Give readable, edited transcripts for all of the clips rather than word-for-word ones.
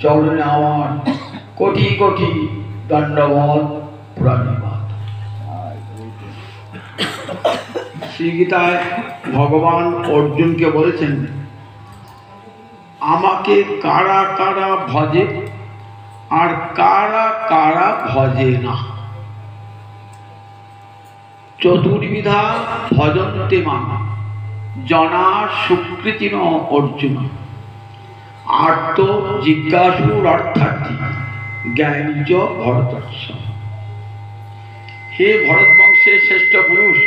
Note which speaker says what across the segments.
Speaker 1: চরণে আমার কোটি কোটি দণ্ডবত প্রণিপাত। শ্রীগীতায় ভগবান অর্জুনকে বলেছেন, আমাকে কারা কারা ভজে আর কারা কারা ভজে না। চতুর্বিধা ভজন্তে মাম জনা সুকৃতিন অর্জুন আর্ত জিজ্ঞাসুর অর্থার্থী জ্ঞানীজ ভরতর্ষ। হে ভরত বংশের শ্রেষ্ঠ পুরুষ,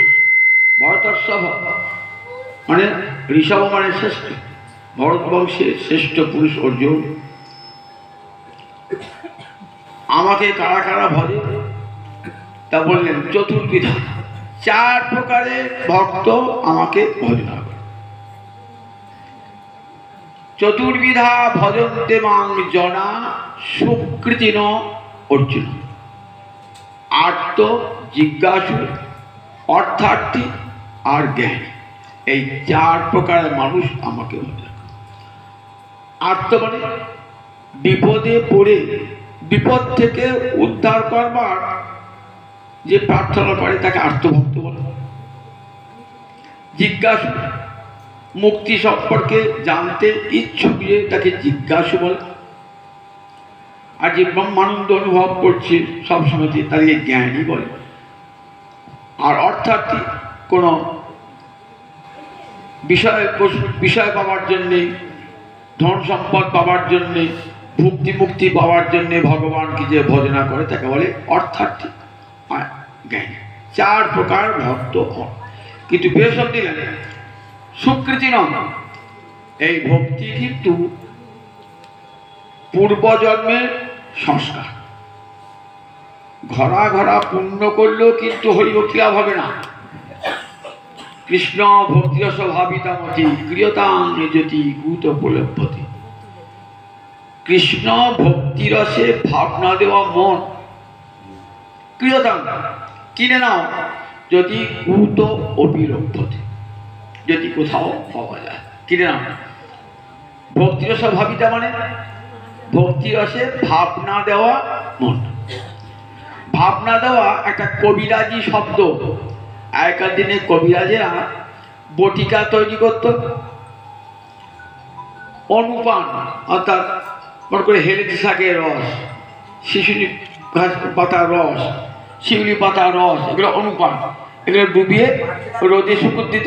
Speaker 1: ভরতর্ষভ মানে ঋষভ মানে শ্রেষ্ঠ, ভরত বংশের শ্রেষ্ঠ পুরুষ অর্জুন, আমাকে কারা কারা ভজে তা বললেন চতুর্বিধা, চার প্রকারের ভক্ত আমাকে ভজনা করে। চতুর্বিধা ভজন্তে মাং জনা সুকৃতিন অর্জুন আর্ত জিজ্ঞাসু অর্থার্থী আর জ্ঞানী, এই চার প্রকারের মানুষ আমাকে ভজনা করে। আর্ত মানে বিপদে পড়ে বিপদ থেকে উদ্ধার করবার যে প্রার্থনা করে তাকে আর্তভক্ত বলে। জিজ্ঞাসু মুক্তি সম্পর্কে জানতে ইচ্ছুক যে তাকে জিজ্ঞাসু বলে। আর যে ব্রহ্মানন্দ অনুভব করছে সবসময় তাকে জ্ঞানী বলে। আর অর্থাৎ কোনো বিষয় পাওয়ার জন্যে, ধন সম্পদ পাওয়ার জন্যে, ভুক্তি মুক্তি পাওয়ার জন্যে ভগবানকে যে ভজনা করে তাকে বলে অর্থার্থী আর জ্ঞানী। চার প্রকার ভক্ত হন, কিন্তু বেশক দিলেন সুকৃতি নয়। এই ভক্তি কিন্তু পূর্বজন্মের সংস্কার। ঘরা ঘরা পুণ্য করলেও কিন্তু হরিভক্তি লাভ হবে না। কৃষ্ণ ভক্তিরস ভাবিতামতি ক্রিয়তাং জ্যোতি কুত উপলব্ধতি। কৃষ্ণ ভক্তিরসে ভাবনা দেওয়া মন ক্রিয়তাং কিনে নাও যদি কুত অবিলব্ধতি, যদি কোথাও পাওয়া যায় কিনে নাও। ভক্তিরস ভাবিতা মানে ভক্তিরসে ভাবনা দেওয়া মন। ভাবনা দেওয়া একটা কবিরাজি শব্দ। আগেকার দিনে কবিরাজেরা বটিকা তৈরি করত, অনুপান অর্থাৎ মনে করে হেলেঞ্চি শাকের রস, শিশুলি পাতার রস, শিউলি পাতার রস, এগুলো অনুপান, এগুলো ডুবিয়ে রোদে শুকুর দিত।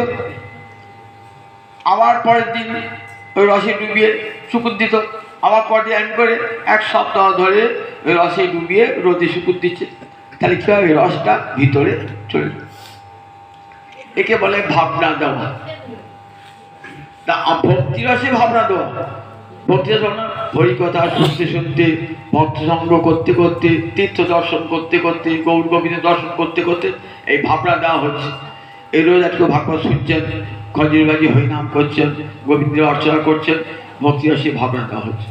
Speaker 1: আবার পরের দিন ওই রসে ডুবিয়ে শুকুর দিত, আবার পরে এন্ড করে এক সপ্তাহ ধরে ওই রসে ডুবিয়ে রোদে শুকুর দিচ্ছে। তাহলে কী হয়, রসটা ভিতরে চলে যায়। একে বলে ভাবনা দেওয়া। তা ভক্তি রসে ভাবনা দেওয়া, ভক্তি রস মানে হরিকথা শুনতে শুনতে, ভক্ত সঙ্গ করতে করতে, তীর্থ দর্শন করতে করতে, গৌর গোবিন্দ দর্শন করতে করতে এই ভাবনা দেওয়া হচ্ছে। এই রোজ আজকে ভাগবত শুনছেন, খজুরবাজি হরিনাম করছেন, গোবিন্দের অর্চনা করছেন, ভক্তি রসে ভাবনা দেওয়া হচ্ছে।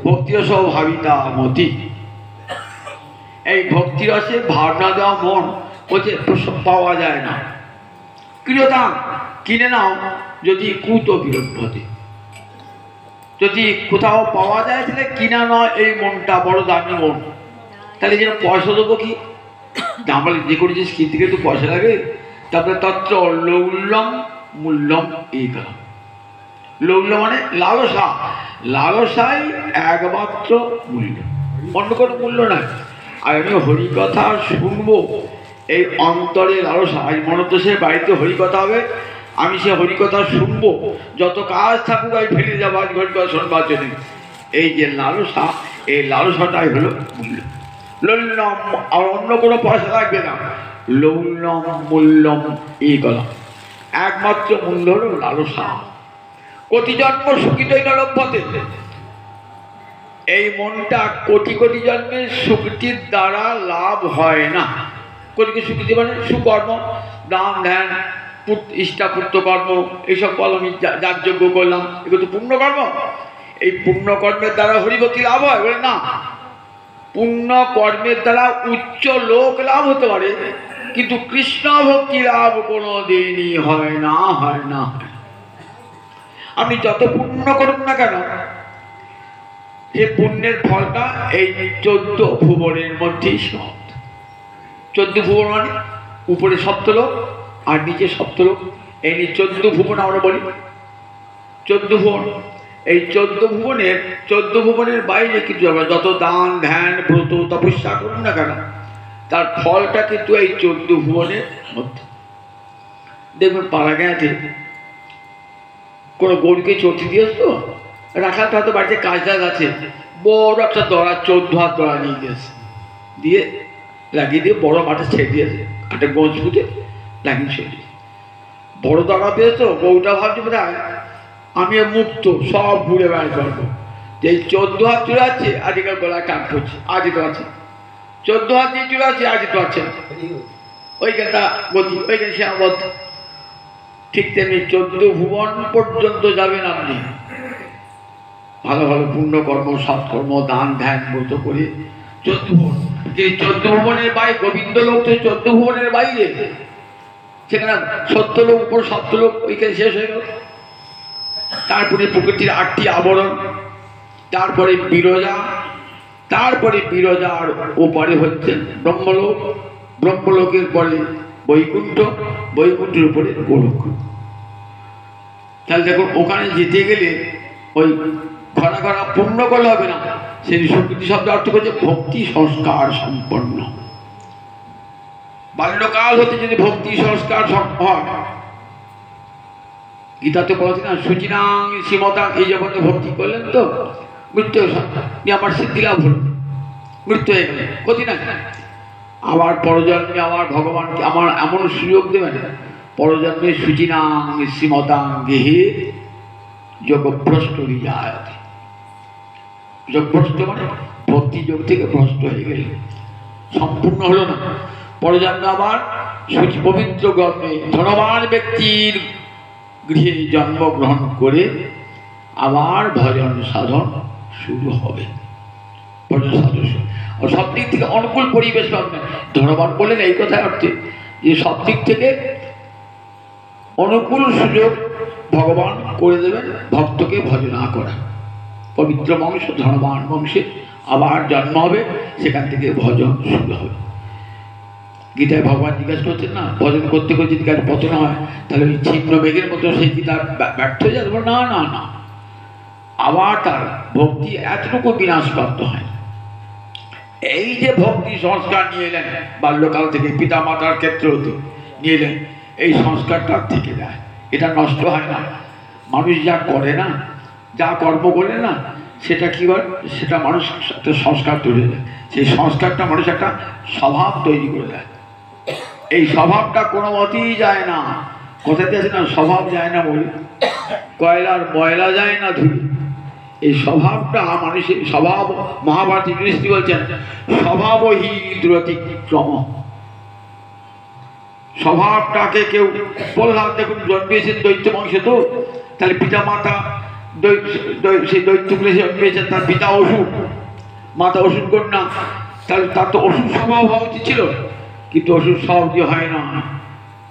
Speaker 1: ভক্তি রস ভাবিতা মতি, এই ভক্তি রসে ভাবনা দেওয়া মন বলছে পাওয়া যায় না। ক্রিয়তাম কিনে নাও যদি কুত বিলব্ধতি, যদি কোথাও পাওয়া যায় তাহলে কিনা নয়। এই মনটা বড় দামি মন, তাহলে যেন পয়সা দেবো কি, আমরা যে কোনো জিনিস কিনতে গেলে তো পয়সা লাগে। তারপরে তত্র লৌল্যম মূল্যম এই কারণ। লৌল্য মানে লালসা, লালসাই একমাত্র মূল্য, অন্য কোনো মূল্য নাই। আর আমি হরিকথা শুনবো, এই অন্তরে লালসা। আজ মনোদোষের বাড়িতে হরিকথা হবে, আমি সে হরিকথা শুনবো, যত কাজ থাকুক আমি ফেলে যাবো আজ হরিকথা শুনবার জন্য। এই যে লালসা, এই লালসাটাই হলো মূল্য। লৌল্যম, আর অন্য কোনো পয়সা লাগবে না। লৌল্যম মূল্যম এই কলম, একমাত্র মূল্য হলো লালসা। কোটি জন্ম সুখিতই ন লভ্যতে, এই মনটা কোটি কোটি জন্মের সুকৃতির দ্বারা লাভ হয় না। কোটি সুকৃতি মানে সুকর্ম, দান ধ্যান, ইষ্টাপুত্র কর্ম, এইসব বল আমি যাগযজ্ঞ করলাম, এগুলো তো পুণ্যকর্ম। এই পুণ্যকর্মের দ্বারা হরিভক্তি লাভ হয় বলে না। পুণ্যকর্মের দ্বারা উচ্চ লোক লাভ হতে পারে, কিন্তু কৃষ্ণ ভক্তি লাভ কোনো দিনই হয় না, হয় না। আপনি যত পুণ্য করুন না কেন, এই পুণ্যের ফলটা এই 14 ভুবনের মধ্যেই সীমাবদ্ধ। 14 ভুবন মানে উপরে সপ্তলোক আর নিচে সপ্তলোক, এই নিয়ে 14 ভুবন আমরা বলি। 14 ভুবন, এই 14 ভুবনের বাইরে কিন্তু আমরা যত দান ধ্যান ব্রত তপস্যা করুন না কেন, তার ফলটা কিন্তু এই 14 ভুবনের মধ্যে। দেখবেন পাড়াগাঁতে কোনো গরুকে চলতে দিয়েছ তো, রাখাল হয়তো বাড়িতে কাজ টাজ আছে, বড় একটা দড়া 14 হাত দড়া নিয়ে গেছে, দিয়ে লাগিয়ে দিয়ে বড় মাঠে ছেড়ে দিয়েছে, একটা গঞ্জ ফুটে লাগিয়ে ছেড়ে দিয়েছে। বড় দড়া পেয়েছ, গরুটা ভাবছে বোধ হয় আমি মুক্ত, সব ঘুরে বেড়াতে পারবো। যে 14 হাত চলে আছে, আজকাল গলায় টান পড়ছে, আজই তো আছে। 14 হাত দিয়ে চলে আছে, আজই তো আছে, ওইখানটা গতি, ওইখানে সীমাবদ্ধ। ঠিক তেমনি 14 ভুবন পর্যন্ত যাবেন আপনি ভালো ভালো পুণ্যকর্ম সৎকর্ম দান ধ্যান ব্রত করে। 14 ভুবন, যে 14 ভুবনের বাইরে গোবিন্দ লোক তো 14 ভুবনের বাইরে, সেখানে 70 লোক উপর 70 লোক ওইখানে শেষ হয়ে গেল। তারপরে প্রকৃতির 8টি আবরণ, তারপরে বিরজা, তারপরে বিরজার ওপারে হচ্ছে ব্রহ্মলোক, ব্রহ্মলোকের পরে বৈকুণ্ঠ, বৈকুণ্ঠের উপরে গোলক। তাহলে দেখুন ওখানে যেতে গেলে ওই ঘরা ঘরা পূর্ণ করলে হবে না। সেই সুকৃতি শব্দ অর্থ করছে ভক্তি সংস্কার সম্পন্ন। বাল্যকাল হতে যদি ভক্তি সংস্কার হয়, গীতাতে বলছে না সুচিনাং শ্রীমতাং, এই জগতে ভক্তি করলেন তো মৃত্যু আমার সিদ্ধি লাভ হল, মৃত্যু হয়ে গেল, ক্ষতি না। আবার পরজন্মে আবার ভগবানকে আমার এমন সুযোগ দেবেন, পরজন্মে সুচিনাং শ্রীমতাং গেহে যোগভ্রষ্ট বিজায়। যোগভ্রষ্ট মানে ভক্তি যোগ থেকে ভ্রষ্ট হয়ে গেলে সম্পূর্ণ হলো না। পরজন্মে আবার সুচি পবিত্র গর্ভে ধনবান ব্যক্তির গৃহে জন্মগ্রহণ করে আবার ভজন সাধন শুরু হবে। ভজন সাধন সব দিক থেকে অনুকূল পরিবেশ পাবেন। ধনবান বললেন এই কথা অর্থে যে সব দিক থেকে অনুকূল সুযোগ ভগবান করে দেবেন ভক্তকে ভজনা করা। পবিত্র বংশ ধনবান বংশে আবার জন্ম হবে, সেখান থেকে ভজন শুরু হবে। গীতায় ভগবান জিজ্ঞাসা করছেন না, ভজন করতে করতে যদি কাজ পতন হয় তাহলে ওই ছিন্ন মেঘের মতো সেই কি তার ব্যর্থ হয়ে যাবে? না না না, আবার তার ভক্তি এতটুকু বিনাশপ্রাপ্ত হয়। এই যে ভক্তি সংস্কার নিয়ে এলেন বাল্যকাল থেকে পিতা মাতার ক্ষেত্রে হতে নিয়ে এলেন, এই সংস্কারটা থেকে যায়, এটা নষ্ট হয় না। মানুষ যা করে না, যা কর্ম করে না, সেটা কি বল, সেটা মানুষ একটা সংস্কার তৈরি দেয়। সেই সংস্কারটা মানুষ একটা স্বভাব তৈরি করে দেয়। এই স্বভাবটা কোনো মতেই যায় না। কোথাতে আছে না, স্বভাব যায় না বলি, কয়লার ময়লা যায় না ধুলি। এই স্বভাবটা মানুষের স্বভাব, মহাভারত ইংরেজি বলছেন স্বভাবহি দুরতিক্রম। স্বভাবটাকে কেউ বললাম, দেখুন জন্মিয়েছেন দৈত্য বংশে, তো তাহলে পিতা মাতা সেই দৈত্যকুলে জন্মিয়েছেন, তার পিতা অসুর, মাতা অসুর কন্যা, তাহলে তার তো অসুর স্বভাব হওয়া উচিত ছিল, কিন্তু অসুর স্বভাব দিয়ে হয় না।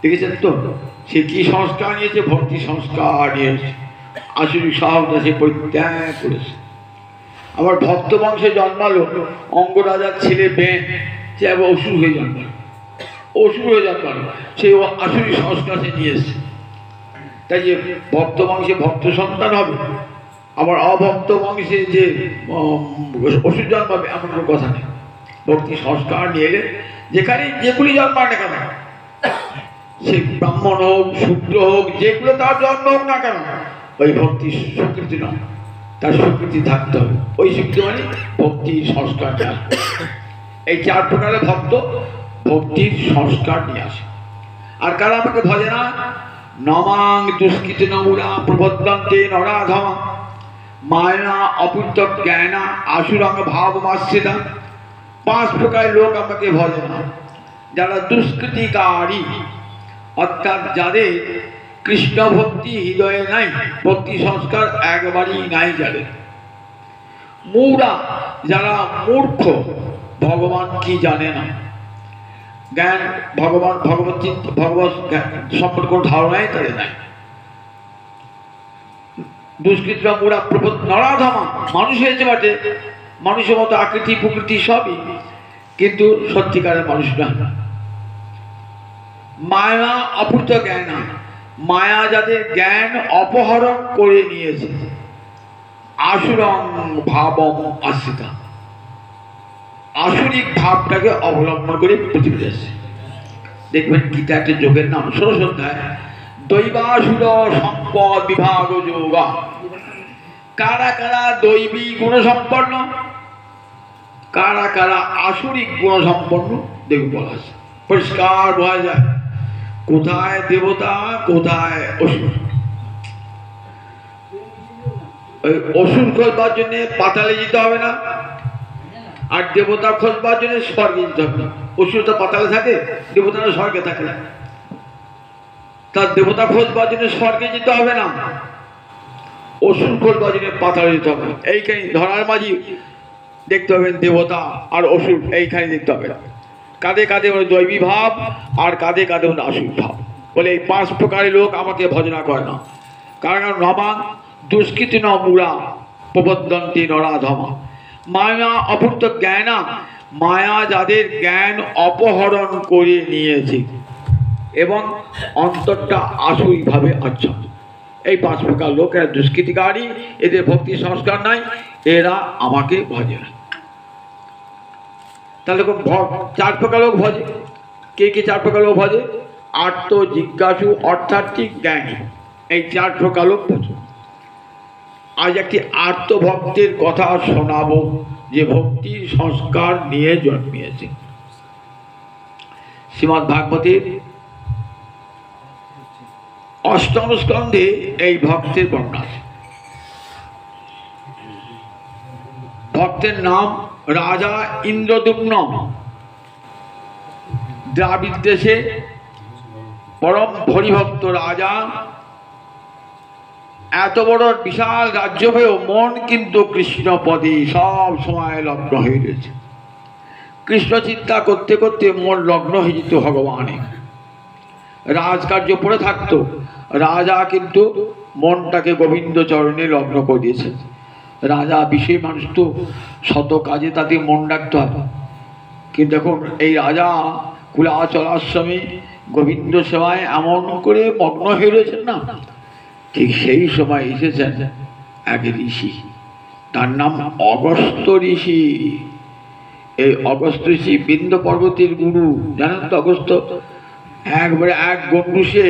Speaker 1: দেখেছেন তো সে কি সংস্কার নিয়েছে, ভক্তি সংস্কার নিয়েছে, আসুরিক স্বভাবটা সে পরিত্যাগ করেছে। আবার ভক্ত বংশে জন্মালো, অঙ্গরাজার ছেলে বেন, সে আবার অসুর হয়ে জন্মালো, অসুর হয়ে জন্মালো, সেই আসুরিক সংস্কার সে নিয়ে এসছে। তাই যে ভক্ত বংশে ভক্ত সন্তান হবে, আবার অভক্ত বংশে যে অসুর জন্মাবে এমন কোনো কথা নেই। ভক্তি সংস্কার নিয়ে এলে যেখানে যেগুলি জন্মায় না কেন, সে ব্রাহ্মণ হোক শূদ্র হোক, যেগুলো তার জন্ম হোক না কেন, ওই ভক্তি স্বীকৃতি নয়, তার স্বীকৃতি থাকতে হবে। ওই স্বীকৃতি মানে ভক্তির সংস্কার নিয়ে আসবে। এই 4 প্রকারের ভক্ত ভক্তির সংস্কার নিয়ে আসে। আর কারা আমাকে ভজে না, নমাং দুষ্কৃত নমুরা প্রবদ্ধন্তে নরাধমা মায়া অপূর্ত জ্ঞানা আসুরং ভাবমাশ্রিতা। 5 প্রকারের লোক আমাকে ভজে না, যারা দুষ্কৃতিকারী, অর্থাৎ যাদের কৃষ্ণ ভক্তি হৃদয়ে নাই, ভক্তি সংস্কার একবারই নাই যাদের। মূঢ়া, যারা মূর্খ, ভগবান কি জানে না, জ্ঞান ভগবান ভগবত সম্পর্কে কোনো ধারণাই তাদের নাই। দুষ্কৃতরা মুড়া নরাধমা, মানুষ হয়েছে বটে, মানুষের মতো আকৃতি প্রকৃতি সবই, কিন্তু সত্যিকারের মানুষ না। মায়া অপূর্ত জ্ঞান, মায়া যাদের জ্ঞান অপহরণ করে নিয়েছে, আসুরং ভাবম আশ্রিতা, আসুরিক ভাবটাকে অবলম্বন করে পৃথিবীতে আসছে। দেখবেন গীতা একটা যোগের নাম, ষোড়শ অধ্যায়, দৈবাসুর সম্পদ বিভাগ যোগ। কারা কারা দৈবী গুণসম্পন্ন, কারা কারা আসুরিক গুণসম্পন্ন, দেখুন বলা আছে, পরিষ্কার বোঝা যায় কোথায় দেবতা কোথায় অসুর। ওই অসুর খোঁজবার জন্য পাতালে যেতে হবে না, আর দেবতা খোঁজবার জন্য স্বর্গে যেতে হবে না। অসুর তো পাতালে থাকে, দেবতারা স্বর্গে থাকে না। তার দেবতা খোঁজবার জন্য স্বর্গে যেতে হবে না, অসুর খোঁজবার জন্য পাতালে যেতে হবে। এইখানে ধরার মাঝি দেখতে পাবেন দেবতা আর অসুর, এইখানে দেখতে হবে না। কাঁধে কাঁধে দৈবী ভাব আর কাঁধে কাঁধে আসুর ভাব। বলে এই 5 প্রকারের লোক আমাকে ভজনা করে না। কারণ নবাং দুষ্কৃতি ন মূঢ়া প্রবদন্তি নরাধমা। মায়া অপূর্ত জ্ঞানা, মায়া যাদের জ্ঞান অপহরণ করে নিয়েছে এবং অন্তরটা আসুরিভাবে আচ্ছন্ন। এই 5 প্রকার লোক, এরা দুষ্কৃতিকারী, এদের ভক্তি সংস্কার নাই, এরা আমাকে ভজে না। তাহলে 4 প্রকার লোক ভজে। কে কে 4 প্রকার লোক ভজে? আর্ত, জিজ্ঞাসু, অর্থার্থিক, জ্ঞানী, এই 4 প্রকার লোক ভজে। আজ একটি আর্ত ভক্তের কথা শোনাবো, যে ভক্তির সংস্কার নিয়ে জন্মিয়েছে। শ্রীমদ্ ভাগবতের 8ম স্কন্ধে এই ভক্তের বর্ণনা আছে। ভক্তের নাম রাজা ইন্দ্রদ্যুম্ন। দ্রাবিড় দেশে পরম হরিভক্ত রাজা, এত বড় বিশাল রাজ্য হয়েও মন কিন্তু কৃষ্ণ পদে সব সময় লগ্ন হয়ে রয়েছে। কৃষ্ণ চিন্তা করতে করতে মন লগ্ন হয়ে যেত ভগবানে। রাজকার্য পড়ে থাকতো, রাজা কিন্তু মনটাকে গোবিন্দ চরণে লগ্ন করে দিয়েছে। রাজা বিশেষ মানুষ তো, শত কাজে তাতে মন রাখতে হবে। কিন্তু দেখুন এই রাজা কুলাচলাশ্রমে গোবিন্দ সেবায় এমন করে মগ্ন হয়ে রয়েছেন না। ঠিক সেই সময় এসেছেন এক ঋষি, তার নাম অগস্ত্য ঋষি। এই অগস্ত্য ঋষি বিন্ধ্য পর্বতের গুরু, জানেন তো? অগস্ত্য একবারে এক গণ্ডুষে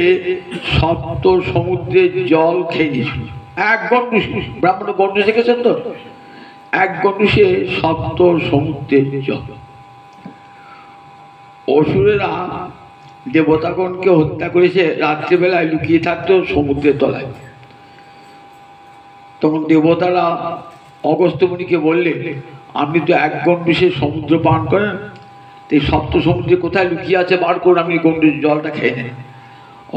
Speaker 1: 7 সমুদ্রের জল খেয়ে নিয়েছিল। এক গণ্ডুষ, ব্রাহ্মণ গণ্ডুষ দেখেছেন তো? এক গণ্ডুষে 7 সমুদ্রের জল। অসুরেরা দেবতাগণকে হত্যা করেছে, রাত্রিবেলায় লুকিয়ে থাকতো সমুদ্রের তলায়। তখন দেবতারা অগস্ত্য মুনিকে বললে, আপনি তো 1 গণ্ডুষে সমুদ্র পান করেন, তো এই 7 সমুদ্রে কোথায় লুকিয়ে আছে বার করুন, আপনি গণ্ডুষ জলটা খেয়ে নেন।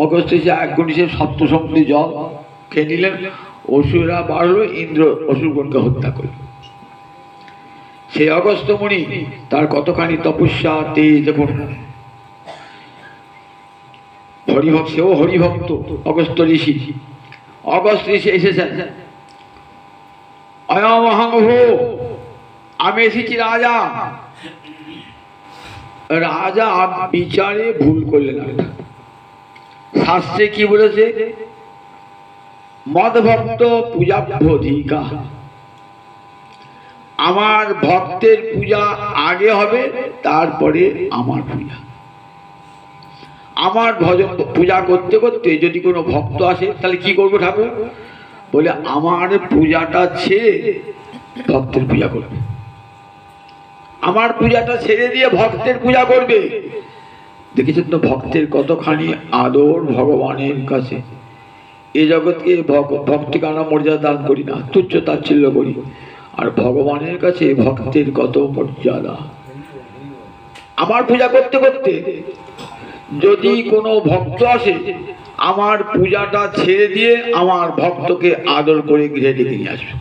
Speaker 1: অগস্ত্য এসে 1 গণ্ডুষে 7 সমুদ্রে জল খেয়ে নিলেন। অসুরেরা বার হলো, ইন্দ্র অসুরগণকে হত্যা করল। সেই অগস্ত্য মুনি তার কতখানি তপস্যা, তেজ, দেখুন হরিভক্ত, সেও হরিভক্ত অগস্ত্য ঋষি। অগস্ত্য ঋষি এসেছেন, আমি এসেছি রাজা। রাজা বিচারে ভুল করলেন। শাস্ত্রে কি বলেছে? মদ ভক্ত পূজাভ্যধিকা, আমার ভক্তের পূজা আগে হবে, তারপরে আমার পূজা। আমার ভজন পূজা করতে করতে যদি কোনো ভক্ত আসে, তাহলে কি করবো ঠাকুর? বলে আমার পূজাটা ছেড়ে ভক্তের পূজা করবে। আমার পূজাটা ছেড়ে দিয়ে ভক্তের পূজা করবে। দেখেছেন তো ভক্তের কতখানি আদর ভগবানের কাছে। এই জগৎকে ভক্তিকে আমরা মর্যাদা দান করি না, তুচ্ছ তাচ্ছিল্য করি। আর ভগবানের কাছে ভক্তের কত মর্যাদা। আমার পূজা করতে করতে যদি কোনো ভক্ত আসে, আমার পূজাটা ছেড়ে দিয়ে আমার ভক্তকে আদর করে গৃহে ডেকে নিয়ে আসবে।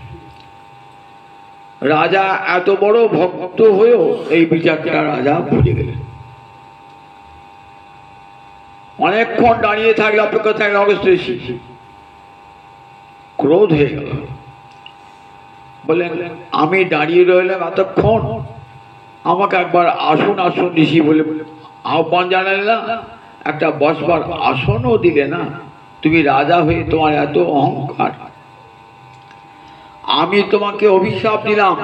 Speaker 1: রাজা এত বড় ভক্ত হয়েও এই বিচারটা রাজা ভুলে গেলেন। অনেকক্ষণ দাঁড়িয়ে থাকলে, অপেক্ষা থাকলে অগস্ত্য ঋষি। ক্রোধ হয়ে গেল, বললেন আমি দাঁড়িয়ে রইলাম এতক্ষণ, আমাকে একবার আসুন আসুন ঋষি বলে আহ্বান জানালে না, একটা বসবার আসনও দিলে না, তুমি রাজা হয়ে তোমার এত অহংকার। আমি তোমাকে অভিশাপ দিলাম,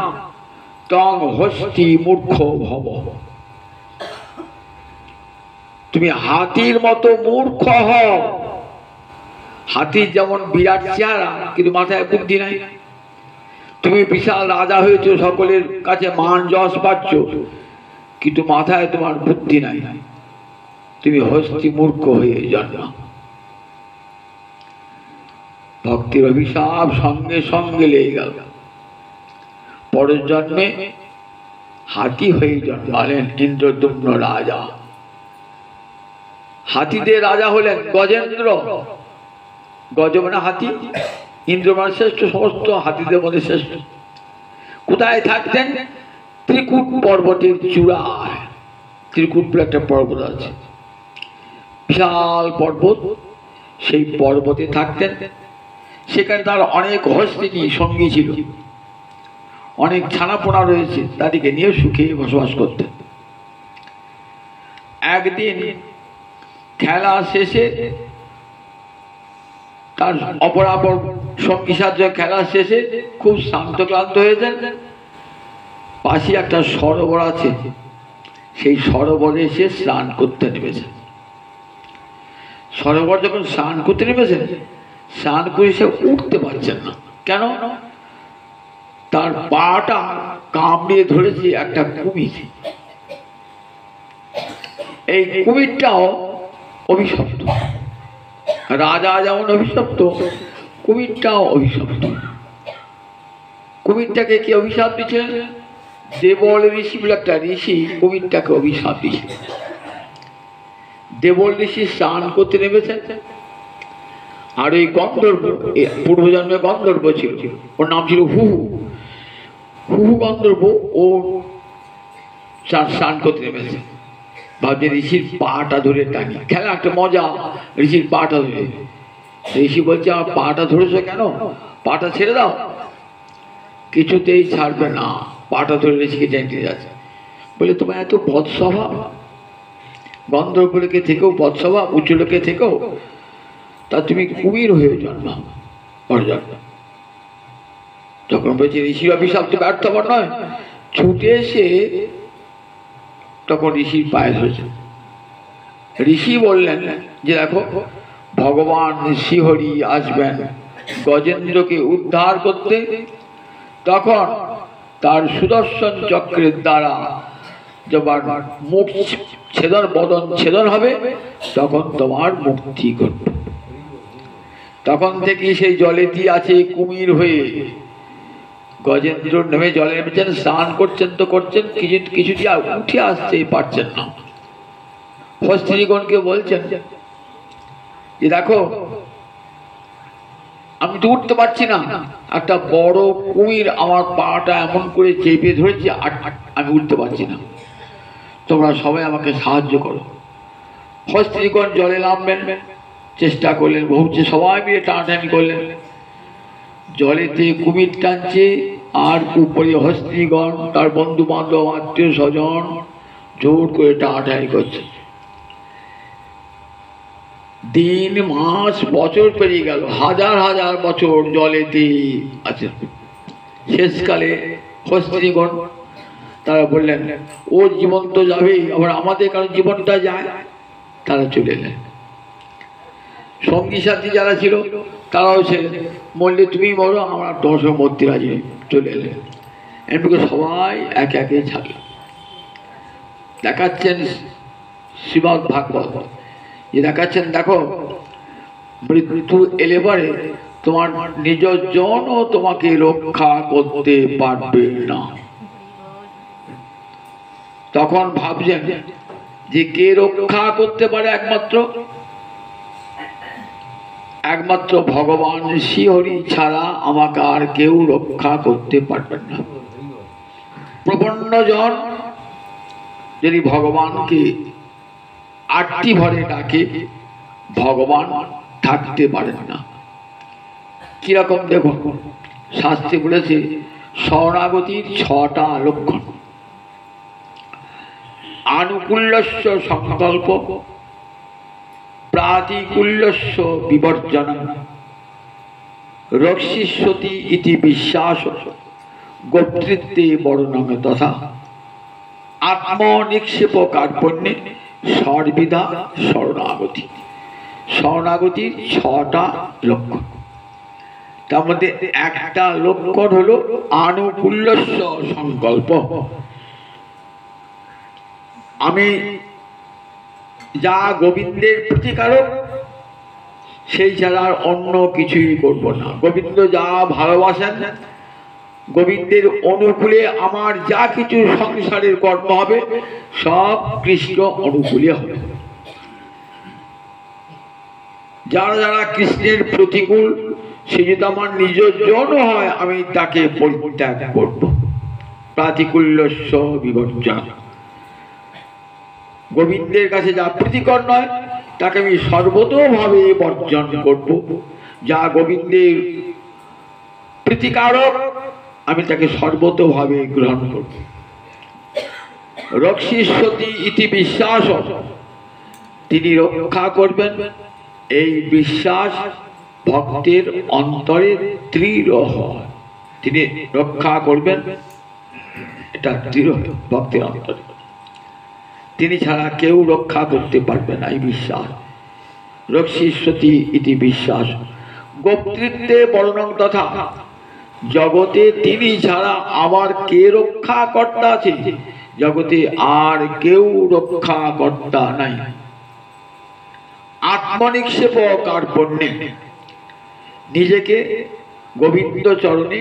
Speaker 1: তং হস্তি মূর্খ ভব, তুমি হাতির মতো মূর্খ হও। হাতির যেমন বিরাট চেহারা কিন্তু মাথায় বুদ্ধি নাই, তুমি বিশাল রাজা হয়েছো, সকলের কাছে মান যশ পাচ্ছ, কিন্তু মাথায় তোমার বুদ্ধি নাই, তুমি হস্তি মূর্খ হয়ে জন্ম। ভক্তির অভিশাপ সঙ্গে সঙ্গে লেগে গেল। পরের জন্মে হাতি হয়ে জন্মালেন ইন্দ্রদ্যুম্ন রাজা। হাতিদের রাজা হলেন গজেন্দ্র। গজ মানে হাতি, ইন্দ্র মানে শ্রেষ্ঠ, সমস্ত হাতিদের মধ্যে শ্রেষ্ঠ। কোথায় থাকতেন? ত্রিকূট পর্বতের চূড়ায়। ত্রিকূট বলে একটা পর্বত আছে, বিশাল পর্বত, সেই পর্বতে থাকতেন। সেখানে তার অনেক হস্তিনী সঙ্গী ছিল, অনেক ছানাপোনা রয়েছে, তাদেরকে নিয়ে সুখে বসবাস করতেন। একদিন খেলা শেষে তার অপরাপর সঙ্গী সাহায্য খেলা শেষে খুব শান্ত ক্লান্ত হয়েছেন। পাশে একটা সরোবর আছে, সেই সরোবরে এসে স্নান করতে নেমেছেন। সরোবর যখন স্নান করতে নেমেছেন, স্নান করে সে উঠতে পারছেন না। কেন? তার পাটা কামড়িয়ে ধরেছে একটা কুমির। এই কুমিরটাও অভিশপ্ত, রাজা যেমন অভিশপ্ত, কুমিরটাও অভিশপ্ত। কুমিরটাকে কে অভিশাপ দিচ্ছেন? দেবল ঋষি বলে একটা ঋষি কুমিরটাকে অভিশাপ দিয়েছে। দেবল ঋষি স্নান করতে নেমেছেন, আর ওই গন্ধর্ব, পূর্বজন্মে গন্ধর্ব ছিল, ওর নাম ছিল হুহু। হুহু গন্ধর্ব ও স্নান করতে নেমেছে, ভাবছে ঋষির পাটা ধরে টানি, খেলা একটা মজা, ঋষির পাটা ধরে। ঋষি বলছে আমার পাটা ধরেছো কেন, পাটা ছেড়ে দাও। কিছুতেই ছাড়বে না, পাটা ধরে ঋষিকে টেনে যাচ্ছে। বলে তোমার এত বদ স্বভাব, গন্ধর্ব লোকে থেকেও বদ স্বভাব, উঁচু লোকে থেকেও, তা তুমি কুমির হয়ে জন্মাও। যখন বলছে ঋষির অভিশাপ তো ব্যর্থ নয়, ছুটে এসে তখন ঋষির পায়ে ধরেছে। ঋষি বললেন যে দেখো, ভগবান শ্রীহরি আসবেন গজেন্দ্রকে উদ্ধার করতে, তখন তার সুদর্শন চক্রের দ্বারা যখন মুখ ছেদন, বদন ছেদন হবে, তখন তোমার মুক্তি ঘটবে। তখন থেকে সেই জলেতেই আছে কুমির হয়ে গজেন্দ্র নেমে জলে নেমেছেন, স্নান করছেন তো করছেন, কিছুটি আর উঠে আসতেই পারছেন না। হস্তিনীগণকে বলছেন যে দেখো, আমি তো উঠতে পারছি না, একটা বড় কুমির আমার পাটা এমন করে চেপে ধরেছে, আমি উঠতে পারছি না, তোমরা সবাই আমাকে সাহায্য করো। হস্তিনীগণ জলে নামবেন চেষ্টা করলেন, বহু সবাই মিলে টানাটানি করলেন, জলেতে কুমির টানছে, আর উপরে হস্তিনীগণ তার বন্ধু বান্ধব আত্মীয় স্বজন জোর করে টানাটানি করছে। দিন মাস বছর পেরিয়ে গেল, হাজার হাজার বছর জলেতে আছে। শেষকালে হস্তিনীগণ তারা বললেন ও জীবন তো যাবেই, আবার আমাদের কারণ জীবনটা যায়। তারা চলে এলেন। সঙ্গী সাথী যারা ছিল তারাও ছিলেন, বললে তুমি মরো, আমরা তোমার সঙ্গে মরতে রাজি। চলে এলেন। এমনি সবাই একে একে ছাড়ল। দেখাচ্ছেন শ্রীমদ্ ভাগবত, যে দেখাচ্ছেন দেখো, মৃত্যু এলে পরে তোমার নিজজনও তোমাকে রক্ষা করতে পারবে না। তখন ভাবছেন যে কে রক্ষা করতে পারে? একমাত্র ভগবান শ্রীহরি ছাড়া আমাকে আর কেউ রক্ষা করতে পারবেন না। প্রপন্নজন যদি ভগবানকে আটটি ভরে ডাকে, ভগবান থাকতে পারেন না। কিরকম দেখুন, শাস্ত্রে বলেছে শরণাগতির 6টা লক্ষণ। আনুকূল্যস্য সংকল্প, প্রাতিকূল্যস্য বিবর্জনম, রক্ষিষ্যতি ইতি বিশ্বাস, গোপ্তৃত্বে বর্ণং তথা, আত্মনিক্ষেপ কার্পণ্যে সর্বিদা শরণাগতি। শরণাগতির 6টা লক্ষণ। তার মধ্যে একটা লক্ষণ হলো আনুকূল্যস্য সংকল্প। আমি যা গোবিন্দের প্রতিকারক সেই ছাড়া আর অন্য কিছুই করব না। গোবিন্দ যা ভালোবাসেন, গোবিন্দের অনুকূলে আমার যা কিছু সংসারের কর্ম হবে সব কৃষ্ণ অনুকূলে হবে। যারা যারা কৃষ্ণের প্রতিকূল, সে যদি আমার নিজের জন্য হয় আমি তাকে পরিত্যাগ করব। প্রাতিকূল্যস্য বিবর্জন, গোবিন্দের কাছে যা প্রীতিকর নয় তাকে আমি সর্বতোভাবে বর্জন করব। যা গোবিন্দের প্রীতিকারক আমি তাকে সর্বতোভাবে গ্রহণ করব। রক্ষিষ্যতি ইতি বিশ্বাস, তিনি রক্ষা করবেন এই বিশ্বাস ভক্তের অন্তরে দৃঢ় হয়। তিনি রক্ষা করবেন, এটা দৃঢ় ভক্তের অন্তরে। তিনি ছাড়া কেউ রক্ষা করতে পারবে না, এই বিশ্বাস। রক্ষিষ্যতি ইতি বিশ্বাস, গোপ্তৃত্বে বর্ণং তথা, জগতে তিনি ছাড়া আমার কে রক্ষা কর্তা আছে? জগতে আর কেউ রক্ষা কর্তা নাই। আত্মনিক্ষেপ কার্পণ্যে, নিজেকে গোবিন্দ চরণে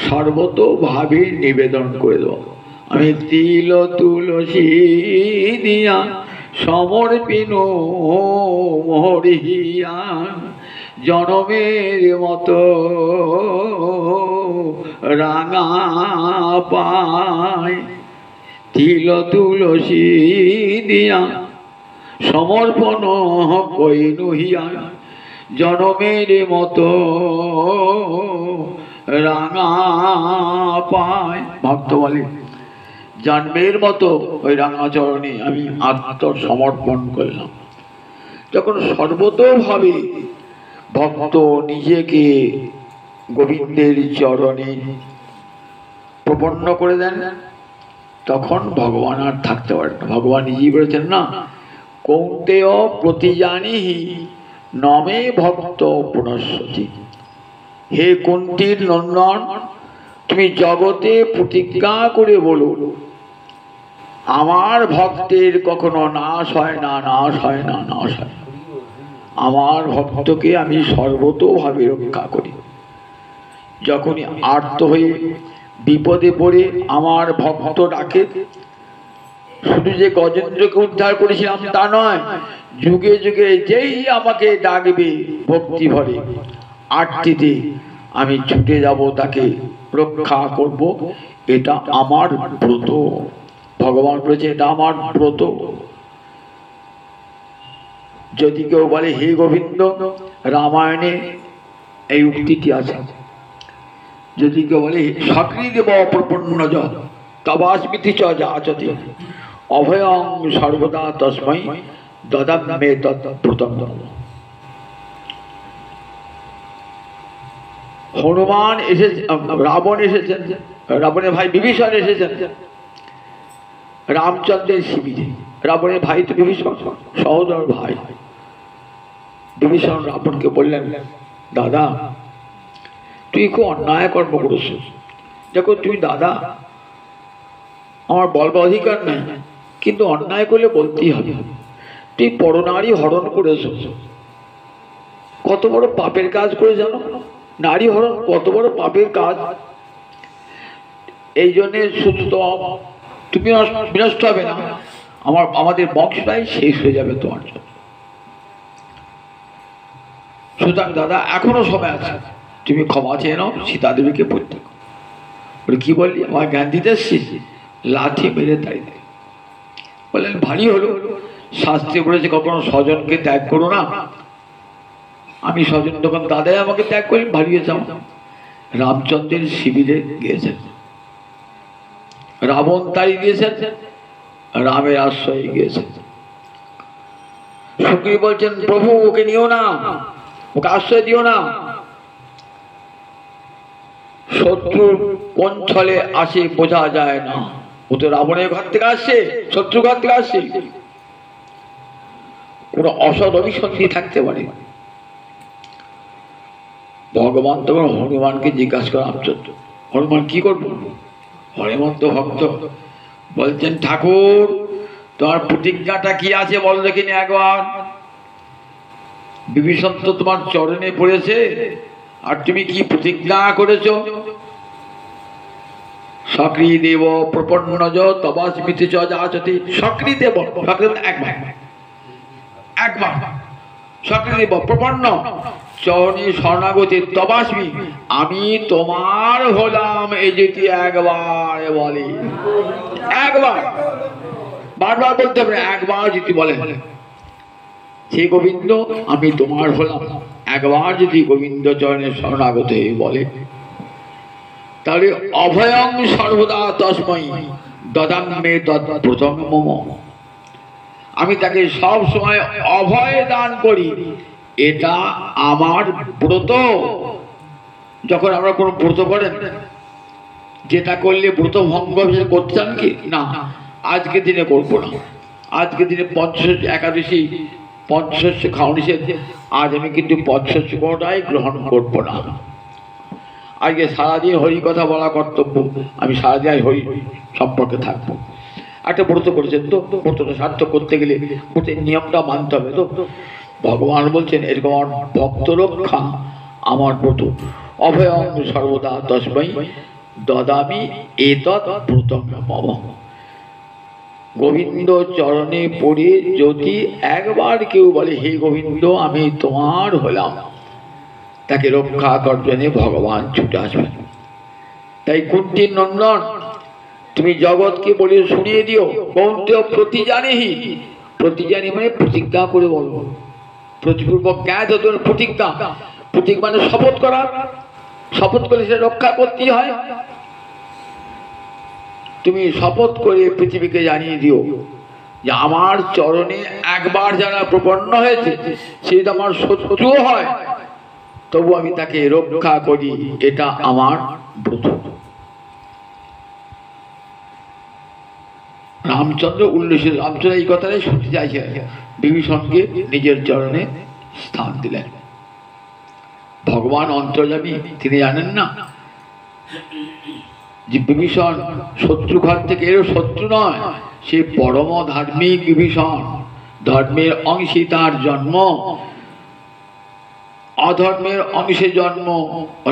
Speaker 1: সর্বতোভাবে নিবেদন করে দেব। আমি তিল তুলসী দিয়া সমর্পিন মরিয়া, জনমের মতো রাঙা পায়। তিল তুলসী দিয়া সমর্পণ কইনু হিয়া, জনমের মতো রাঙা পায়। ভক্ত বলে জন্মের মতো ওই রাঙাচরণে আমি আত্মসমর্পণ করলাম। যখন সর্বতোভাবে ভক্ত নিজেকে গোবিন্দের চরণে প্রপন্ন করে দেন, তখন ভগবান আর থাকতে পারে না। ভগবান নিজেই বলেছেন না, কৌন্তেয় প্রতিজানিহি নমে ভক্ত পুনঃসতি। হে কুন্তীর নন্দন, তুমি জগতে প্রতিজ্ঞা করে বলো আমার ভক্তের কখনো নাশ হয় না, নাশ হয় না, নাশ হয় না। আমার ভক্তকে আমি সর্বতোভাবে রক্ষা করি। যখনই আর্ত হয়ে বিপদে পড়ে আমার ভক্ত ডাকে, শুধু যে গজেন্দ্রকে উদ্ধার করেছিলাম তা নয়, যুগে যুগে যেই আমাকে ডাকবে ভক্তি ভরে আরতিতে, আমি ছুটে যাব তাকে রক্ষা করব। এটা আমার ব্রত। ভগবান বলেছে এটা আমার ব্রত। যদি কেউ বলে হে গোবিন্দ, রামায়ণে এই উক্তিটি আছে। যদি কেউ বলে সকৃদেব অপ্রপন্ন তবাস্মিতি চ যাচতি, অভয়ং সর্বদা তস্मै দদাম্যে তৎব্রতম। হনুমান এসেছে, রাবণ এসেছেন, রাবণের ভাই বিভীষণ এসেছেন রামচন্দ্রের শিবিরে। রাবণের ভাই তো বিভীষণ, সহোদর ভাই। বিভীষণ রাবণকে বললেন, দাদা তুই খুব অন্যায় কর্ম করেছ। দেখো তুই দাদা, আমার বলবার অধিকার নেই, কিন্তু অন্যায় করলে বলতেই হবে। তুই পরনারী হরণ করেছ, কত বড় পাপের কাজ করে জানো? নারী হরণ কত বড় পাপের কাজ। এই জন্যে শুধু তো তুমি বিনষ্ট হবে না, আমাদের বংশটাই শেষ হয়ে যাবে তোমার জন্য। সুতরাং দাদা এখনো সময় আছে, তুমি ক্ষমা চেয়ে নাও, সীতা দেবীকে পরিত্যাগ করো। বলে কি বললি? আমার জ্ঞান দিতে এসছিস? লাঠি মেরে দাঁড়িয়ে দেয়। বললেন ভারী হলো, শাস্ত্রে বলেছে কখনো স্বজনকে ত্যাগ করো না। আমি স্বজন তখন দাদাই আমাকে ত্যাগ করে ভারিয়েছে। রামচন্দ্রের শিবিরে গিয়েছেন, রাবণ তাড়িয়ে দিয়েছেন, রামের আশ্রয়ে গিয়েছেন। সুগ্রীব বলছেন, প্রভু ওকে নিও না, ওকে আশ্রয় দিও না। শত্রু কোন ছলে আসে বোঝা যায় না। ও তো রাবণের ঘর থেকে আসছে, শত্রু ঘর থেকে আসছে। কোন অসৎ অভিসন্ধি থাকতে পারে। ভগবান তখন হনুমানকে জিজ্ঞাসা করে, রামচন্দ্র হনুমান কি করবো? হনুমন্ত ভক্ত বলছেন, ঠাকুর তোমার প্রতিজ্ঞাটা কি আছে বলো দেখিনি একবার। বিভীষণ তো তোমার চরণে পড়েছে, আর তুমি কি প্রতিজ্ঞা করেছ? সক্রিদেব প্রপন্নজ তবাস্মিতি চ যাচতি। সক্রিদেব একবার সক্রিদেব প্রপন্ন চরণে শরণাগতি তবাস্মি, আমি তোমার হলাম, এই যদি একবার বলে, একবার বারবার বলতে হবে, একবার যদি বলে সে গোবিন্দ আমি তোমার হলাম, একবার যদি গোবিন্দ চরণে শরণাগত বলে, তাহলে অভয়ং সর্বদা তস্মৈ দদাম্যে তৎ প্রথম মম। আমি তাকে সব সময় অভয় দান করি, এটা আমার ব্রত। যখন আমরা কোনো ব্রত করেন, যেটা করলে ব্রত ভঙ্গ করতে চান কি না, আজকের দিনে করবো না, আজকের দিনে পঞ্চশস্য একাদশী পঞ্চশস্য খাওয়া নিষেধ, আজ আমি কিন্তু পঞ্চশস্য কোনোটাই গ্রহণ করবো না। আজকে সারাদিন হরি কথা বলা কর্তব্য, আমি সারাদিন হরি সম্পর্কে থাকবো। একটা ব্রত করেছেন তো, ব্রতটা সার্থক করতে গেলে ব্রতের নিয়মটা মানতে হবে। তো ভগবান বলছেন এরকম আমার ভক্ত রক্ষা আমার ব্রত, অভয়ং সর্বদা তস্মৈ দদামি এতৎ ব্রতম মম। গোবিন্দ চরণে পড়ে যদি একবার কেউ বলে হে গোবিন্দ আমি তোমার হলাম, তাকে রক্ষা করার জন্য ভগবান ছুটে আসবেন। তাই কুন্তীর নন্দন তুমি জগৎকে বলে শুনিয়ে দিও, কৌন্তেয় প্রতিজানেহি। প্রতিজানি মানে প্রতিজ্ঞা করে বলবো, প্রতিপূর্বক জ্ঞাত প্রতিজ্ঞা। প্রতিজ্ঞা মানে শপথ করা, শপথ করে সেটা রক্ষা করতেই হয়। তুমি শপথ করে পৃথিবীকে জানিয়ে দিও যে আমার চরণে একবার যারা প্রপন্ন হয়েছে, সে যদি আমার শত্রুও হয় তবু আমি তাকে রক্ষা করি, এটা আমার ব্রত। রামচন্দ্র উল্লেখিত, রামচন্দ্র এই কথাটাই শুনতে চাইছে, বিভীষণকে নিজের চরণে স্থান দিলেন। ভগবান অন্তর্যামী, তিনি জানেন না যে বিভীষণ শত্রু ঘর থেকে এর শত্রু নয়, সে পরম ধার্মিক বিভীষণ। ধর্মের অংশে তার জন্ম, অধর্মের অংশে জন্ম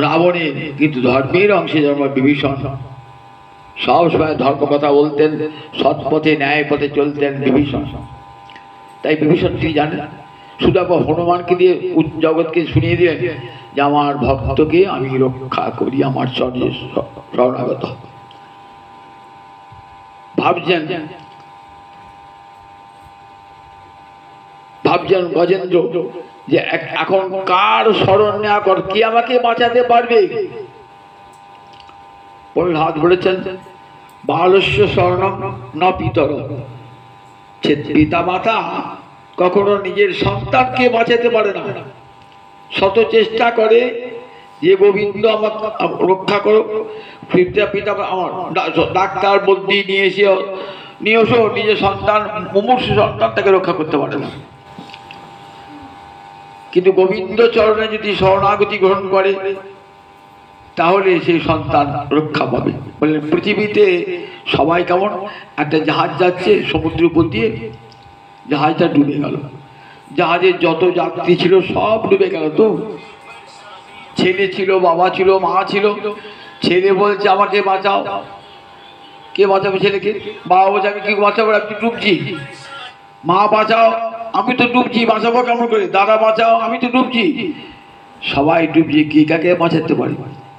Speaker 1: রাবণের, কিন্তু ধর্মের অংশে জন্ম বিভীষণ। সব সময় ধর্ম কথা বলতেন, সৎ পথে ন্যায় পথে চলতেন বিভীষণ। তাই বিভীষণ তিনি জানেন, শুধু হনুমানকে দিয়ে জগৎকে শুনিয়ে দিলেন যে আমার ভক্তকে আমি রক্ষা করি, আমার চরণে শরণাগত। ভাবছেন গজেন্দ্র যে এখন কার শরণ নেওয়া কর, কি আমাকে বাঁচাতে পারবে? প্রহ্লাদ বলেছেন বালস্য শরণম ন পিতর। পিতা মাতা কখনো নিজের সন্তানকে বাঁচাতে পারে না, শত চেষ্টা করে যে গোবিন্দ আমার রক্ষা করো, পিতা আমার ডাক্তার বুদ্ধি নিয়ে এসো, নিজের সন্তান মুমূর্ষু সন্তানটাকে রক্ষা করতে পারে না। কিন্তু গোবিন্দ চরণে যদি শরণাগতি গ্রহণ করে তাহলে সেই সন্তান রক্ষা পাবে। বললেন পৃথিবীতে সবাই কেমন, একটা জাহাজ যাচ্ছে সমুদ্রের উপর দিয়ে, জাহাজটা ডুবে গেল, জাহাজের যত যাত্রী ছিল সব ডুবে গেল। তো ছেলে ছিল, বাবা ছিল, মা ছিল। ছেলে বলছে আমাকে বাঁচাও, কে বাঁচাবে ছেলেকে? বাবা বলছে আমি কি বাঁচাবো, আমি ডুবছি। মা বাঁচাও, আমি তো ডুবছি, বাঁচাবো কেমন করে? দাদা বাঁচাও, আমি তো ডুবছি। সবাই ডুবছি, কি কাকে বাঁচাতে পারি?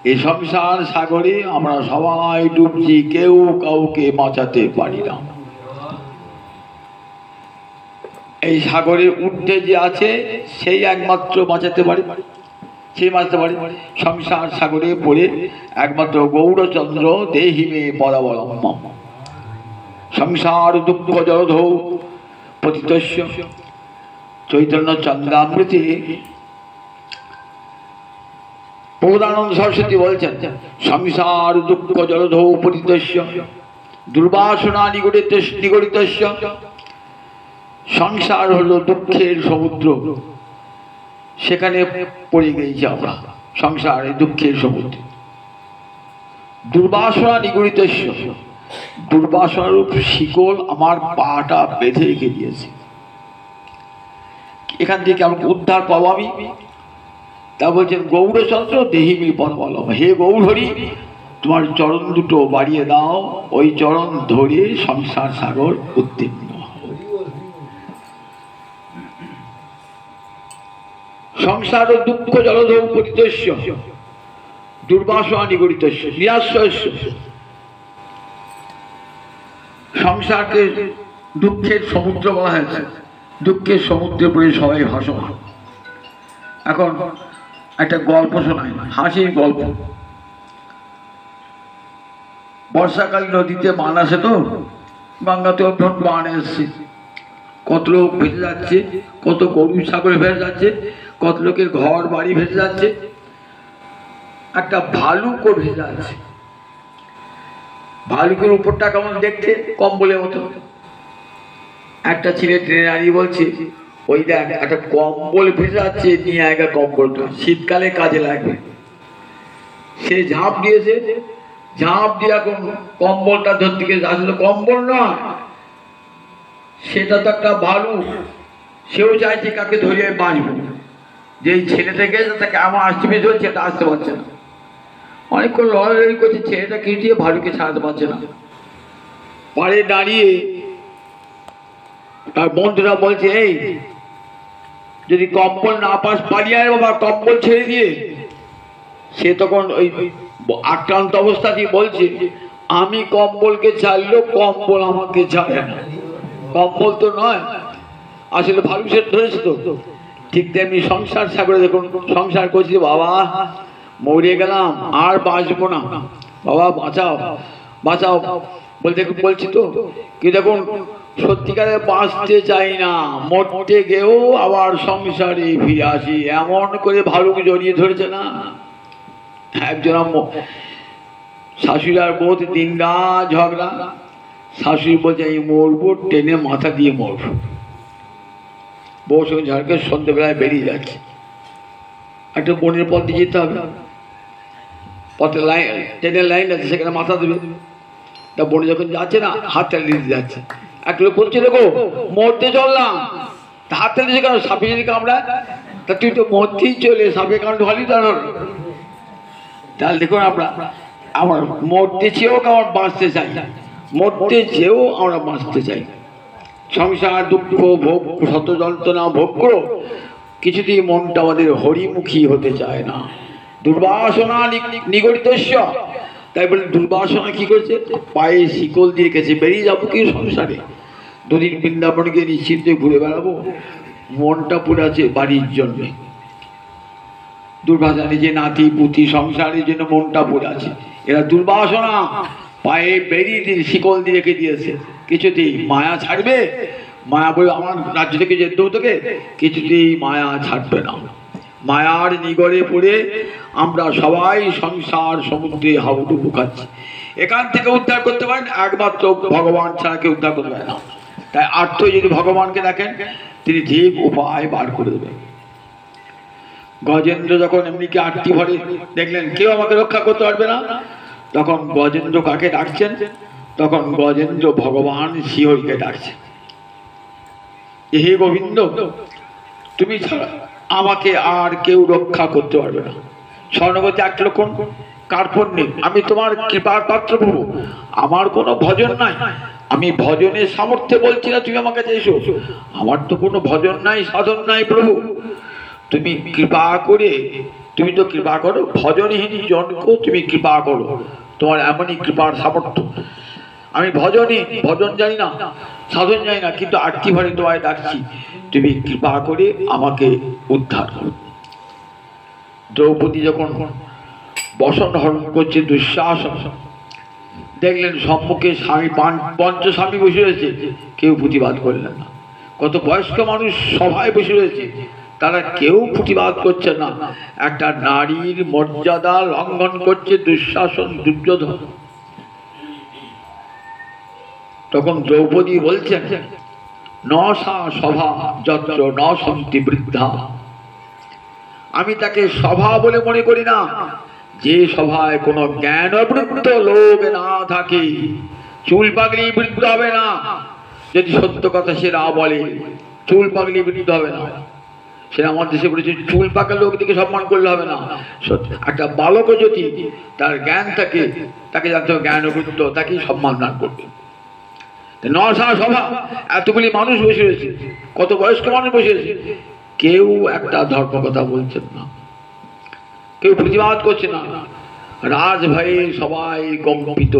Speaker 1: এই সংসার সাগরে আমরা সবাই ডুবছি, কেউ কাউকে বাঁচাতে পারি না। এই সাগরের ঊর্ধ্বে যে আছে সেই একমাত্র বাঁচাতে পারে, সেই বাঁচাতে পারে। সংসার সাগরে পড়ে একমাত্র গৌরচন্দ্র দেহিমে পদাবলম্বম। সংসার দুঃখ জলধৌ পতিতস্য। চৈতন্য চন্দ্রামৃতে প্রভুদানন্দ সরস্বতী বলছেন, সংসার দুঃখ জলধৌ পতিতস্য দুর্বাসনা নিগড়িতস্য। সংসার হলো দুঃখের সমুদ্র, সেখানে পড়ে গেছি আমরা, সংসারে দুঃখের সমুদ্র। দুর্বাসনা নিগড়িতস্য, দুর্বাসনারূপ শিকল আমার পাটা বেঁধে রেখে দিয়েছে। এখান থেকে আমাকে উদ্ধার পাবো আমি? তা বলছেন গৌরচন্দ্র দেহিমি পদবলম। হে গৌরহরি, তোমার চরণ দুটো বাড়িয়ে দাও, ওই চরণ ধরে সংসার সাগর উত্তীর্ণ। সংসার দুঃখ জলধৌ পতিতস্য দুর্বাসনা নিগড়িতস্য নিরাশ্রয়স্য। সংসারকে দুঃখের সমুদ্র বলা হয়েছে, দুঃখের সমুদ্রে পড়ে সবাই ভাসমান। এখন একটা গল্প শোনায়, হাসির গল্প। বর্ষাকাল নদীতে বান আসে, তো গঙ্গাতেও বান এসছে, কত লোক ভেসে যাচ্ছে, কত গরু ছাগল ভেসে যাচ্ছে, কত লোকের ঘর বাড়ি ভেসে যাচ্ছে, একটা ভালুকও ভেসে যাচ্ছে। ভালুকের উপরটা কেমন দেখতে, কম্বলের মতো। একটা ছেলে ট্রেনে দাঁড়িয়ে বলছে, ওই দেখ একটা কম্বল ভেসে যাচ্ছে, নিয়ে আগে কম্বলটা, শীতকালে কাজে লাগবে। সে ঝাঁপ দিয়েছে, ঝাঁপ দিয়ে এখন কম্বলটা ধরতে গিয়ে, আসলে কম্বল নয়, সেটা তো একটা ভালুক। সেও চাইছে কাকে ধরিয়ে বাঁচবো, যেই ছেলেটা গেছে তাকে আমার আসতে বেশি হচ্ছে, এটা আসতে পারছে না। অনেকক্ষণ লড়াই করছে, ছেলেটা কেটিয়ে ভালুকে ছাড়াতে পারছে না। পাড়ে দাঁড়িয়ে তার বন্ধুরা বলছে, এই যদি কম্বল না পাস পালিয়ে আয় বাবা, কম্বল ছেড়ে দিয়ে। সে তখন ওই আক্রান্ত অবস্থাতেই বলছে, আমি কম্বলকে ছাড়লেও কম্বল আমাকে ছাড়ে না। কম্বল তো নয়, আসলে ভালু সে ধরেছে তো। ঠিক তেমনি সংসার সাগরে দেখুন, সংসার করছি, বাবা মরে গেলাম, আর বাঁচবো না, বাবা বাঁচাও বাঁচাও বলতে বলছি তো। কি দেখুন, সত্যিকারে বাঁচতে চাই না, মরতে গিয়েও আবার সংসারে ফিরে আসি, এমন করে ভালুক জড়িয়ে ধরেছে না। একজন শাশুড়ি আর বউ দিন রাত ঝগড়া। শাশুড়ি বলছে, এই মরবো, টেনে মাথা দিয়ে মরবো। বউ সঙ্গে ঝড়কে সন্ধ্যেবেলায় বেরিয়ে যাচ্ছে, একটা বনের পথ দিয়ে যেতে হবে, পথে লাইন, ট্রেনের লাইন আছে, সেখানে মাথা দেবে। তা বনে যখন যাচ্ছে না, হাত তালি দিতে যাচ্ছে। একটা লোক বলছে, দেখো মরতে চললাম, তা হাত তালি দিচ্ছে কেন? সাপে যদি কামড়ায়, তা তুই তো মরতেই চলে, সাপে কামড় ভালোই দাঁড়ানো। তাহলে দেখুন, আমরা মরতে চেয়েও আমার বাঁচতে চাই, মরতে চেয়েও আমরা বাঁচতে চাই। সংসার দুঃখ ভোগ শত যন্ত্রণা ভোগ করো, কিছুতেই মনটা আমাদের হরিমুখী হতে চায় না। দুর্বাসনা নিগড়িতস্য। তাই বলে দুর্বাসনা কি করছে, পায়ে শিকল দিয়ে গেছে, বেরিয়ে যাবো কি সংসারে, দুদিন বৃন্দাবন গিয়ে নিশ্চিন্তে ঘুরে বেড়াবো, মনটা পড়ে আছে বাড়ির জন্যে। দুর্বাসনা নিজে নাতি পুতি সংসারের জন্য মনটা পড়ে আছে। এরা দুর্বাসনা পায়ে বেরিয়ে দিয়ে শিকল দিয়ে রেখে দিয়েছে, কিছুতেই মায়া ছাড়বে? মায়া বলে আমার রাজ্য থেকে যেতে তোকে, কিছুতেই মায়া ছাড়বে না। মায়ার নিগড়ে পড়ে আমরা সবাই সংসার সমুদ্রে হাবুডুবু খাচ্ছি। এখান থেকে উদ্ধার করতে পারেন একমাত্র ভগবান ছাড়া কেউ উদ্ধার করতে পারে না। তাই আর্থ যদি ভগবানকে দেখেন, তিনি ঠিক উপায় বার করে দেবেন। গজেন্দ্র যখন এমনিকে আটটি ভরে দেখলেন কেউ আমাকে রক্ষা করতে পারবে না, তখন গজেন্দ্র কাকে ডাকছেন? তখন গজেন্দ্র ভগবান শ্রীহরিকে ডাকছেন, হে গোবিন্দ, তুমি ছাড়া আমাকে আর কেউ রক্ষা করতে পারবে না। স্বর্ণগতি 1 লক্ষণ কার্পণ্যে আমি তোমার কৃপার পাত্র প্রভু, আমার কোনো ভজন নাই, আমি ভজনের সামর্থ্যে বলছি না তুমি আমার কাছে এসো, আমার তো কোনো ভজন নাই, সাধন নাই প্রভু, তুমি কৃপা করে, তুমি তো কৃপা করো, ভজনহীন জনকেও তুমি কৃপা করো, তোমার এমনই কৃপার সামর্থ্য। আমি ভজন জানি না, সাধন জানি না, কিন্তু আটটি ভরে তোমায় ডাকছি, তুমি কৃপা করে আমাকে উদ্ধার করো। দ্রৌপদী যখন বসন হরণ করছে দুঃশাসন, দেখলেন সম্মুখে স্বামী পঞ্চস্বামী বসে রয়েছে, কেউ প্রতিবাদ করলেন না। কত বয়স্ক মানুষ সভায় বসে রয়েছে, তারা কেউ প্রতিবাদ করছে না। একটা নারীর মর্যাদা লঙ্ঘন করছে দুঃশাসন, দুর্যোধন। তখন দ্রৌপদী বলছেন, ন সা সভা যত্র ন সন্তি বৃদ্ধা। আমি তাকে সভা বলে মনে করি না যে সভায় কোনো জ্ঞানবৃদ্ধ লোক না থাকে। চুল পাগলি বৃদ্ধ হবে না, যদি সত্য কথা সে না বলে, চুল পাগলি বৃদ্ধ হবে না। সে আমার দেশে বলেছে চুল পাকা লোক দিকে সম্মান করলে হবে না। একটা বালকও যদি তার জ্ঞান থাকে, তাকে জানতে হবে জ্ঞানবৃদ্ধ, তাকেই সম্মান দান করবে। নশা সভা, এতগুলি মানুষ বসে রয়েছে, কত বয়স্ক মানুষ বসে রয়েছে, কেউ একটা ধর্ম কথা বলছেন না, কেউ প্রতিবাদ করছে না। রাজভয়ে সবাই কম্পিত।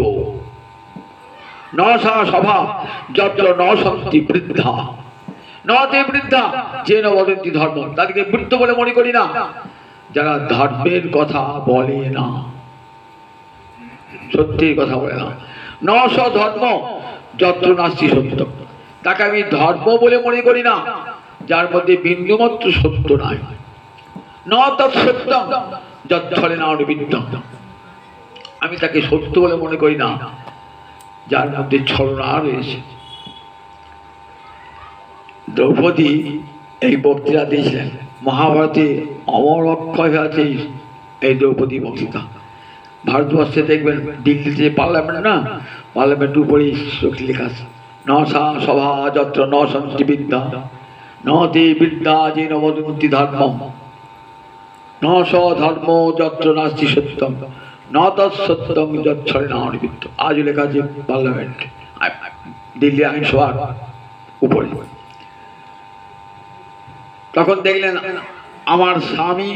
Speaker 1: নশা সভা যত্র ন সন্তি বৃদ্ধা নতে বৃদ্ধা যে ন বদন্তি ধর্ম। তাদেরকে বৃদ্ধ বলে মনে করি না যারা ধর্মের কথা বলে না, সত্যির কথা বলে না। ন স ধর্ম যত্র নাস্তি সত্য, তাকে আমি ধর্ম বলে মনে করি না যার মধ্যে বিন্দুমাত্র সত্য নাই। ন তৎসত্যম যচ্ছলে না অনুবিদ্যম, আমি তাকে সত্য বলে মনে করি না যার মধ্যে ছলনা রয়েছে। দ্রৌপদী এই বক্তৃতা দিয়েছিলেন। মহাভারতে অমর অক্ষয় আছে এই দ্রৌপদী বক্তৃতা। ভারতবর্ষে দেখবেন দিল্লিতে পার্লামেন্ট না, পার্লামেন্ট উপরে লেখা আছে, ন সা সভা যত্র ন সন্তি বিদ্যা ন তে বিদ্যা যে ন বদন্তি ধর্মম ন স ধর্ম যত্র নাস্তি সত্যম ন তৎসত্যম যচ্ছলে না অনুবিদ্য। আজও লেখা আছে পার্লামেন্ট, দিল্লি আইনসভার উপরে। তখন দেখলেন আমার স্বামী,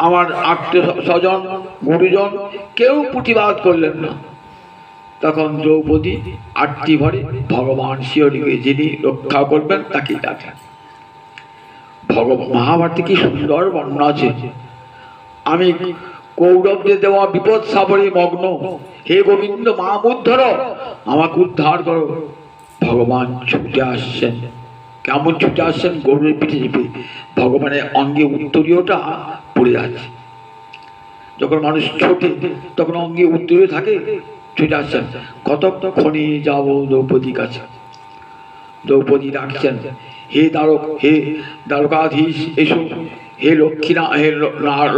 Speaker 1: আমার আত্মীয় স্বজন, গুরুজন কেউ প্রতিবাদ করলেন না। তখন দ্রৌপদী আটটি ভরে ভগবান শিহরিকে যিনি রক্ষা করবেন তাকে ডাকেন। মহাভারতে কি সুন্দর বর্ণনা আছে। আমি কৌরবদের দেওয়া বিপদ সাগরে মগ্ন, হে গোবিন্দ মা উদ্ধার, আমাকে উদ্ধার করো। ভগবান ছুটে আসছেন। কেমন ছুটে আসছেন? গরুরের পিঠে চেপে। ভগবানের অঙ্গে উত্তরীয়টা পড়ে যাচ্ছে। যখন মানুষ ছোটে তখন অঙ্গে উত্তরীয় থাকে, ছুটে আসছেন। কতক্ষণে যাব দ্রৌপদীর কাছে। দ্রৌপদী ডাকছেন, হে দ্বারক, হে দ্বারকাধীশ এসো, হে লক্ষ্মী না, হে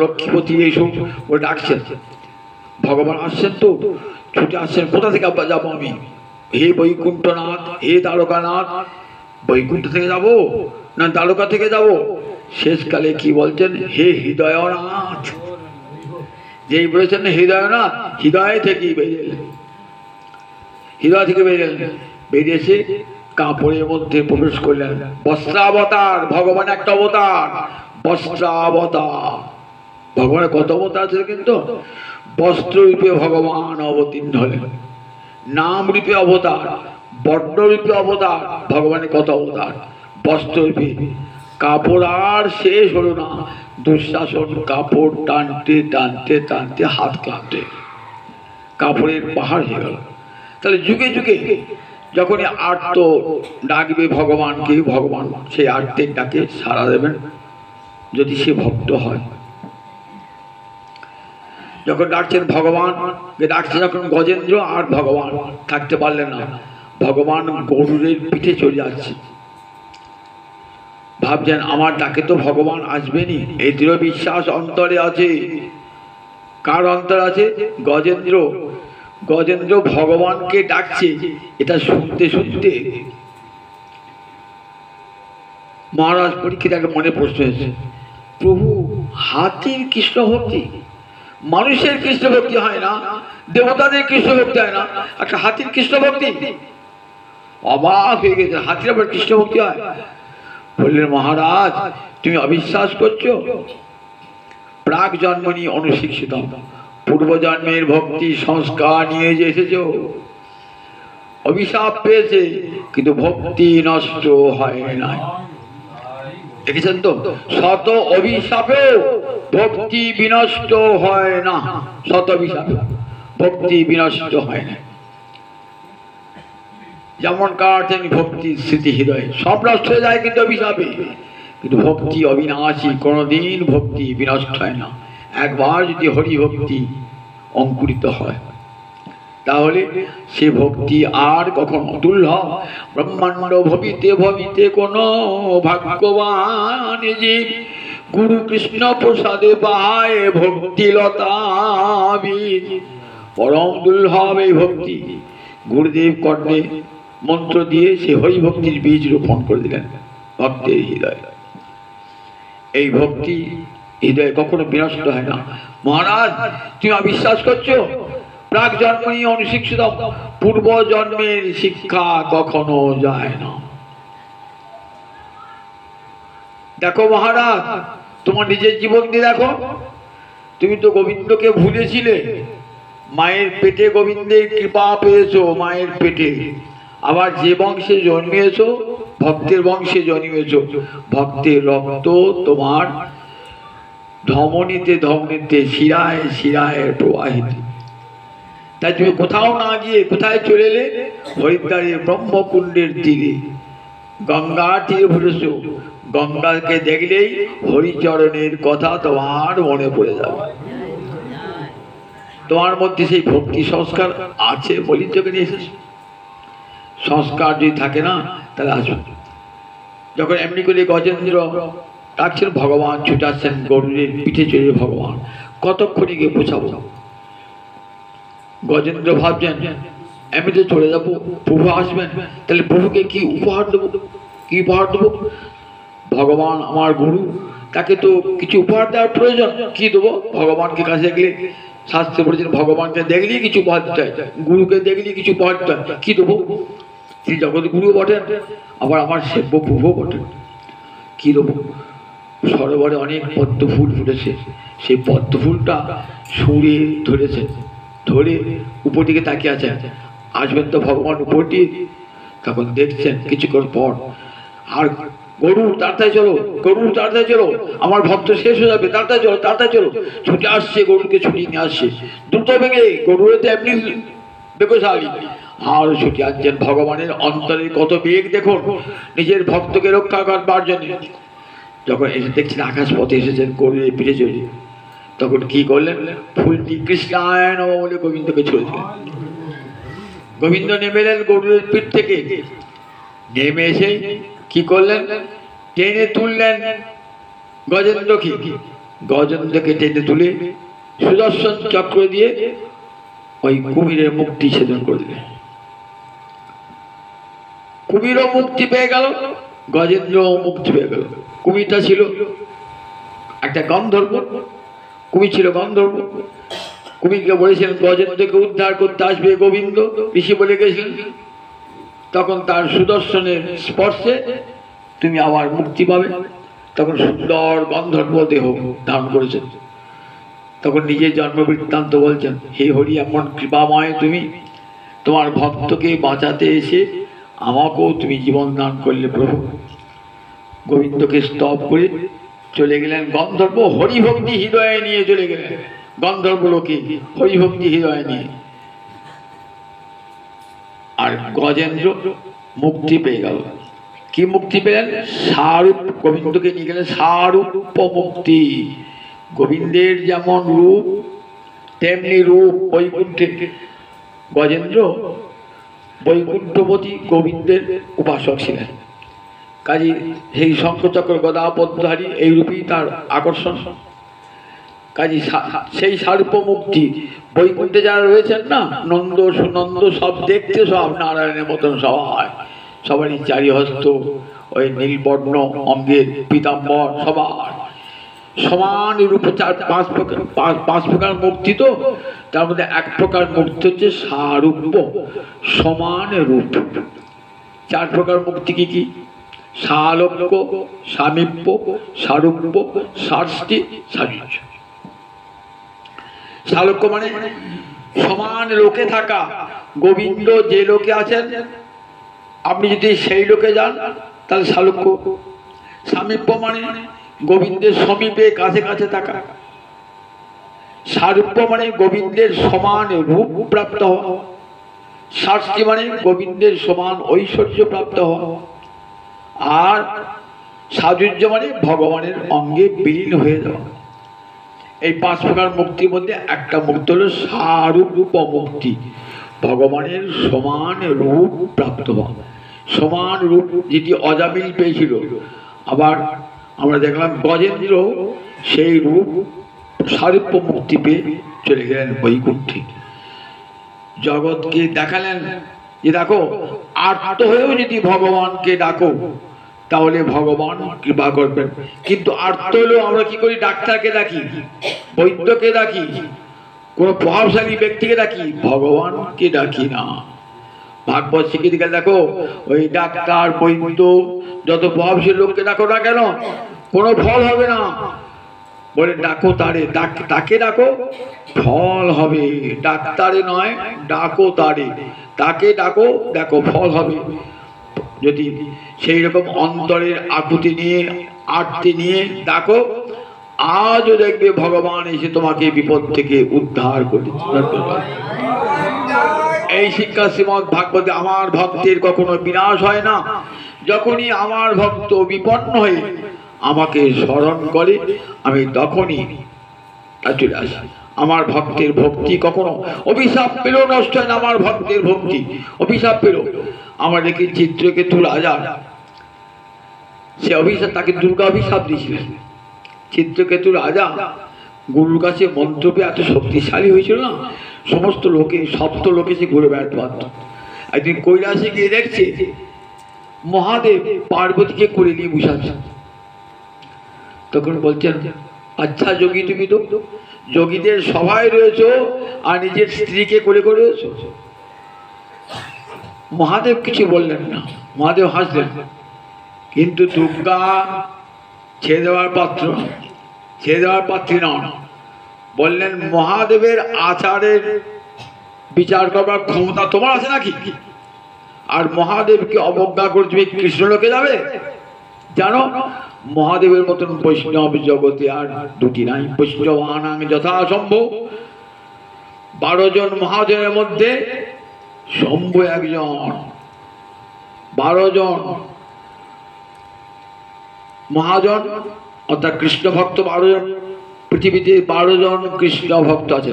Speaker 1: লক্ষ্মীপতি এসো, ও ডাকছেন। ভগবান আসছেন তো, ছুটে আসছেন। কোথা থেকে যাবো আমি? হে বৈকুণ্ঠনাথ, হে দ্বারকানাথ। বৈকুণ্ঠ থেকে যাব না দ্বারকা থেকে যাব? শেষকালে কি বলছেন? হে হৃদয়নাথ। যেই বলেছেন হৃদয়নাথ, হৃদয় থেকেই বেরিয়েলেন। হৃদয় থেকে বেরিয়েলেন, বেরিয়েছে কাপড়ের মধ্যে প্রবেশ করলেন। বস্ত্রাবতার, ভগবান একটা অবতার, বস্ত্রাবতার। ভগবানের কত অবতার আছে কিন্তু। বস্ত্ররূপে ভগবান অবতীর্ণ হলেন, নাম রূপে অবতার, বর্ণরূপে অবতার। ভগবানের কত অবতার। বস্ত্ররূপে কাপড় আর শেষ হলো না। দুঃশাসন কাপড় টানতে টানতে টানতে হাত ক্লান্তে কাপড়ের পাহাড় হয়ে গেল। তাহলে যুগে যুগে যখনই আর্ত ডাকবে ভগবানকে, ভগবান সেই আর্তের ডাকে সাড়া দেবেন যদি সে ভক্ত হয়। যখন ডাকছেন ভগবানকে, ডাকছে যখন গজেন্দ্র, আর ভগবান থাকতে পারলেন না। ভগবান গরুরের পিঠে চলে যাচ্ছে। ভাবছেন আমার ডাকে তো ভগবান আসবেনি। এই দৃঢ় বিশ্বাস অন্তরে আছে। কার অন্তর আছে? গজেন্দ্র। গজেন্দ্র ভগবানকে ডাকছে। এটা শুনতে শুনতে মহারাজ পরীক্ষিতের মনে প্রশ্ন হয়েছে, প্রভু হাতির কৃষ্ণ ভক্তি, মানুষের কৃষ্ণ ভক্তি হয় না, দেবতাদের কৃষ্ণ ভক্তি হয় না, একটা হাতির কৃষ্ণ ভক্তি? অবাক হয়ে গেছে, হাতির আবার কৃষ্ণ ভক্তি হয়? বললেন মহারাজ তুমি অবিশ্বাস করছো। প্রাক জন্মনি অনুশিক্ষিত, পূর্বজন্মের ভক্তি সংস্কার নিয়ে যে এসেছো, অভিশাপ পেয়েছে, কিন্তু ভক্তি নষ্ট হয় না। দেখেছেন তো, শত অভিশাপেও ভক্তি বিনষ্ট হয় না। শত অভিশাপে ভক্তি বিনষ্ট হয় না। যেমন কার তেমনি ভক্তি স্মৃতি হৃদয়ে সব নষ্ট হয়ে যায় কিন্তু অভিশাপে, কিন্তু ভক্তি অবিনাশী, কোনোদিন ভক্তি বিনষ্ট হয় না। একবার যদি হরি ভক্তি অঙ্কুরিত হয় তাহলে সে ভক্তি আর কখনো দুর্লভ। ব্রহ্মাণ্ড ভবিতে ভবিতে কোন ভাগ্যবান জীব গুরু কৃষ্ণ প্রসাদে পায় ভক্তি লতা বীজ। পরম দুর্লভ এই ভক্তি। গুরুদেব কর্ণে মন্ত্র দিয়ে সে হরি ভক্তির বীজ রোপণ করে দিলেন ভক্তের হৃদয়ে। এই ভক্তি হৃদয়ে কখনো বিনষ্ট হয় না। মহারাজ, তুমি অবিশ্বাস করছো? প্রাক জন্মনি অনুশিক্ষিত, পূর্ব জন্মের শিক্ষা কখনো যায় না। দেখো মহারাজ, তোমার নিজের জীবন দিয়ে দেখো। তুমি তো গোবিন্দকে ভুলেছিলে, মায়ের পেটে গোবিন্দের কৃপা পেয়েছো, মায়ের পেটে। আবার যে বংশে জন্মিয়েছো, ভক্তের বংশে জন্মিয়েছো, ভক্তের রক্ত তোমার ধমনীতে ধমনীতে শিরায় শিরায় প্রবাহিত। তাই তুমি কোথাও না গিয়ে কোথায় চলে এলে? হরিদ্বারের ব্রহ্মকুণ্ডের তীরে, গঙ্গার তীরে বসেছ। গঙ্গাকে দেখলেই হরিচরণের কথা তোমার মনে পড়ে যাবে। তোমার মধ্যে সেই ভক্তি সংস্কার আছে বলি তোকে নিয়ে এসেছ। সংস্কার যদি থাকে না তাহলে আসবে। যখন এমনি করে গজেন্দ্র ডাকছেন, ভগবান ছুটে আসছেন গরুরের পিঠে চড়ে। ভগবান কতক্ষণে গিয়ে পৌঁছাবো? গজেন্দ্র ভাবছেন এমনিতে চলে যাবো, প্রভু আসবেন, তাহলে প্রভুকে কি উপহার দেবো? কি উপহার দেবো? ভগবান আমার গুরু, তাকে তো কিছু উপহার দেওয়ার প্রয়োজন। কি দেবো? ভগবানকে কাছে গেলে শাস্ত্রে বলেছেন ভগবানকে দেখলেই কিছু উপহার দিতে হয়, গুরুকে দেখলেই কিছু উপহার দিতে হয়। কি দেবো? তিনি জগৎ গুরু বটেন, আবার আমার সেব্য প্রভু বটেন। কি দেবো? সরোবরে অনেক পদ্ম ফুল ফুটেছে, সেই পদ্ম ফুলটা ছুঁড়ে ধরেছে, ধরে উপর দিকে তাকিয়ে আছে। আসবেন তো ভগবান উপর দিয়ে। তখন দেখছেন কিছুক্ষণ পর, আর গরু তাড়াতাড়ি চলো, গরু তাড়াতাড়ি চলো, আমার ভক্ত শেষ হয়ে যাবে, তাড়াতাড়ি চলো, তাড়াতাড়ি চলো। ছুটে আসছে, গরুকে ছুটিয়ে নিয়ে আসছে দ্রুত বেগে। গরু তো এমনি বেগশালী, আর ছুটে আসছেন। ভগবানের অন্তরে কত বেগ দেখুন, নিজের ভক্তকে রক্ষা করবার জন্য। যখন এসে দেখছেন আকাশ পথে এসেছেন গরুর পিঠে চড়ে, তখন কি করলেন? ফুলটি কৃষ্ণায় নমঃ বলে গোবিন্দকে ছুঁড়ে দিলেন। গোবিন্দ নেমে এলেন গরুরের পিঠ থেকে, নেমে এসে কি করলেন? টেনে তুললেন গজেন্দ্রকে। গজেন্দ্রকে টেনে তুলে সুদর্শন চক্র দিয়ে ওই কুমিরের মুক্তি ছেদন করে দিলেন। কুমিরও মুক্তি পেয়ে গেল, গজেন্দ্রও মুক্তি পেয়ে গেল। কুমিরটা ছিল একটা গন্ধর্ব, কুমির ছিল গন্ধর্ব। কুমিরকে বলেছিলেন গজেন্দ্রকে উদ্ধার করতে আসবে গোবিন্দ, ঋষি বলে গেছিলেন। তখন তার সুদর্শনের স্পর্শে তুমি আবার মুক্তি পাবে। তখন সুন্দর গন্ধর্ব দেহ ধারণ করেছেন। তখন নিজের জন্ম বৃত্তান্ত বলছেন, হে হরি, এমন কৃপাময় তুমি, তোমার ভক্তকে বাঁচাতে এসে আমাকেও তুমি জীবন দান করলে প্রভু। গোবিন্দকে স্তব করে চলে গেলেন গন্ধর্ব, হরিভক্তি হৃদয়ে নিয়ে চলে গেলেন গন্ধর্ব লোকে, হরিভক্তি হৃদয়ে নিয়ে। আর গজেন্দ্র মুক্তি পেয়ে গেল। কি মুক্তি পেলেন? সারূপ। গোবিন্দকে নিয়ে গেলেন সারূপ মুক্তি। গোবিন্দের যেমন রূপ তেমনি রূপ বৈকুণ্ঠে। গজেন্দ্র বৈকুণ্ঠপতি গোবিন্দের উপাসক ছিলেন। কাজী সেই শঙ্খচক্র গদা পদ্মধারী এই রূপই তার আকর্ষণ। কাজী সেই সারূপ মুক্তি বৈকুণ্ঠে যারা রয়েছেন না, নন্দ সুনন্দ সব দেখতে সব নারায়ণের মতন সবাই, সবারই চারিহস্ত, ওই নীলবর্ণ অঙ্গের পীতাম্বর, সবার সমান রূপে। পাঁচ প্রকার মূর্তি, তো তার মধ্যে এক প্রকার মূর্তি হচ্ছে সারূপ, সমান রূপ। চার প্রকার মুক্তি কি কি? সালোক্য, সামীপ্য, সারূপ্য, সার্ষ্টি, সাযুজ্য। সালোক্য মানে সমান লোকে থাকা, গোবিন্দ যে লোকে আছেন আপনি যদি সেই লোকে যান তাহলে সালুক্য। সামীপ্য মানে গোবিন্দের সমীপে কাছে কাছে থাকা। সারূপ্য মানে গোবিন্দের সমান রূপ প্রাপ্ত হওয়া। সার্থী মানে গোবিন্দের সমান ঐশ্বর্য প্রাপ্ত হওয়া। আর সাযুজ্য মানে ভগবানের অঙ্গে বিলীন হয়ে যাওয়া। এই 5 প্রকার মুক্তির মধ্যে একটা মুক্তি হলো সারূপ মুক্তি, ভগবানের সমান রূপ প্রাপ্ত হওয়া। সমান রূপ যেটি অজামিল পেয়েছিল, আবার আমরা দেখলাম গজেন্দ্র সেই রূপ সারূপ্য মুক্তি পেয়ে চলে গেলেন বৈকুণ্ঠে। জগৎকে দেখালেন যে দেখো আর্ত হয়েও যদি ভগবানকে ডাকো তাহলে ভগবান কৃপা করবেন। কিন্তু আর্ত হলেও আমরা কি করি? ডাক্তারকে ডাকি, বৈদ্যকে ডাকি, কোন প্রভাবশালী ব্যক্তিকে ডাকি, ভগবানকে ডাকি না। ভাগবত শিখিয়ে দিকে দেখো ওই ডাক্তার বৈদ্য যত প্রভাবশালী লোককে ডাকো না কেন কোনো ফল হবে না। বলে ডাকো তারে, তাকে ডাকো ফল হবে। ডাক্তারে নয়, ডাকো তারে, তাকে ডাকো, দেখো ফল হবে। যদি সেই রকম অন্তরের আকুতি নিয়ে আরতি নিয়ে ডাকো, আজও দেখবে ভগবান এসে তোমাকে বিপদ থেকে উদ্ধার করে। এই শিক্ষা শ্রীমদ ভাগবতে আমার ভক্তের কখনো বিনাশ হয় না। যখনই আমার ভক্ত বিপন্ন হয়ে আমাকে স্মরণ করে আমি তখনই চলে আসি। আমার ভক্তের ভক্তি কখনো অভিশাপ পেল নষ্ট হয় না। আমার ভক্তের ভক্তি অভিশাপ পেল। আমার দেখি চিত্রকেতু রাজা, সে অভিশাপ, তাকে দুর্গা অভিশাপ দিয়েছিলেন। চিত্রকেতু রাজা গুরুর কাছে মন্ত্র পেয়ে এত শক্তিশালী হয়েছিল না, সমস্ত লোকে সপ্ত লোকে সে ঘুরে বেড়াতে পারত। একদিন কৈলাসে গিয়ে দেখছে মহাদেব পার্বতীকে করে নিয়ে বসে আছে। তখন বলছেন, আচ্ছা যোগী, তুমি তো যোগীদের সভায় রয়েছ আর নিজের স্ত্রীকে করে করে রয়েছ। মহাদেব কিছু বললেন না, মহাদেব হাসলেন। কিন্তু দুর্গা ছেড়ে দেওয়ার পাত্র, ছেড়ে দেওয়ার পাত্রী নন। বললেন, মহাদেবের আচারের বিচার করবার ক্ষমতা তোমার আছে নাকি? আর মহাদেবকে অবজ্ঞা করে তুমি কৃষ্ণলোকে যাবে? জানো মহাদেবের মতন বৈষ্ণব জগতে আর দুটি নাই। বৈষ্ণবানাং যথাসম্ভব। 12 জন মহাজনের মধ্যে শম্ভু একজন। 12 জন মহাজন অর্থাৎ কৃষ্ণ ভক্ত 12 জন। পৃথিবীতে 12 জন কৃষ্ণ ভক্ত আছে।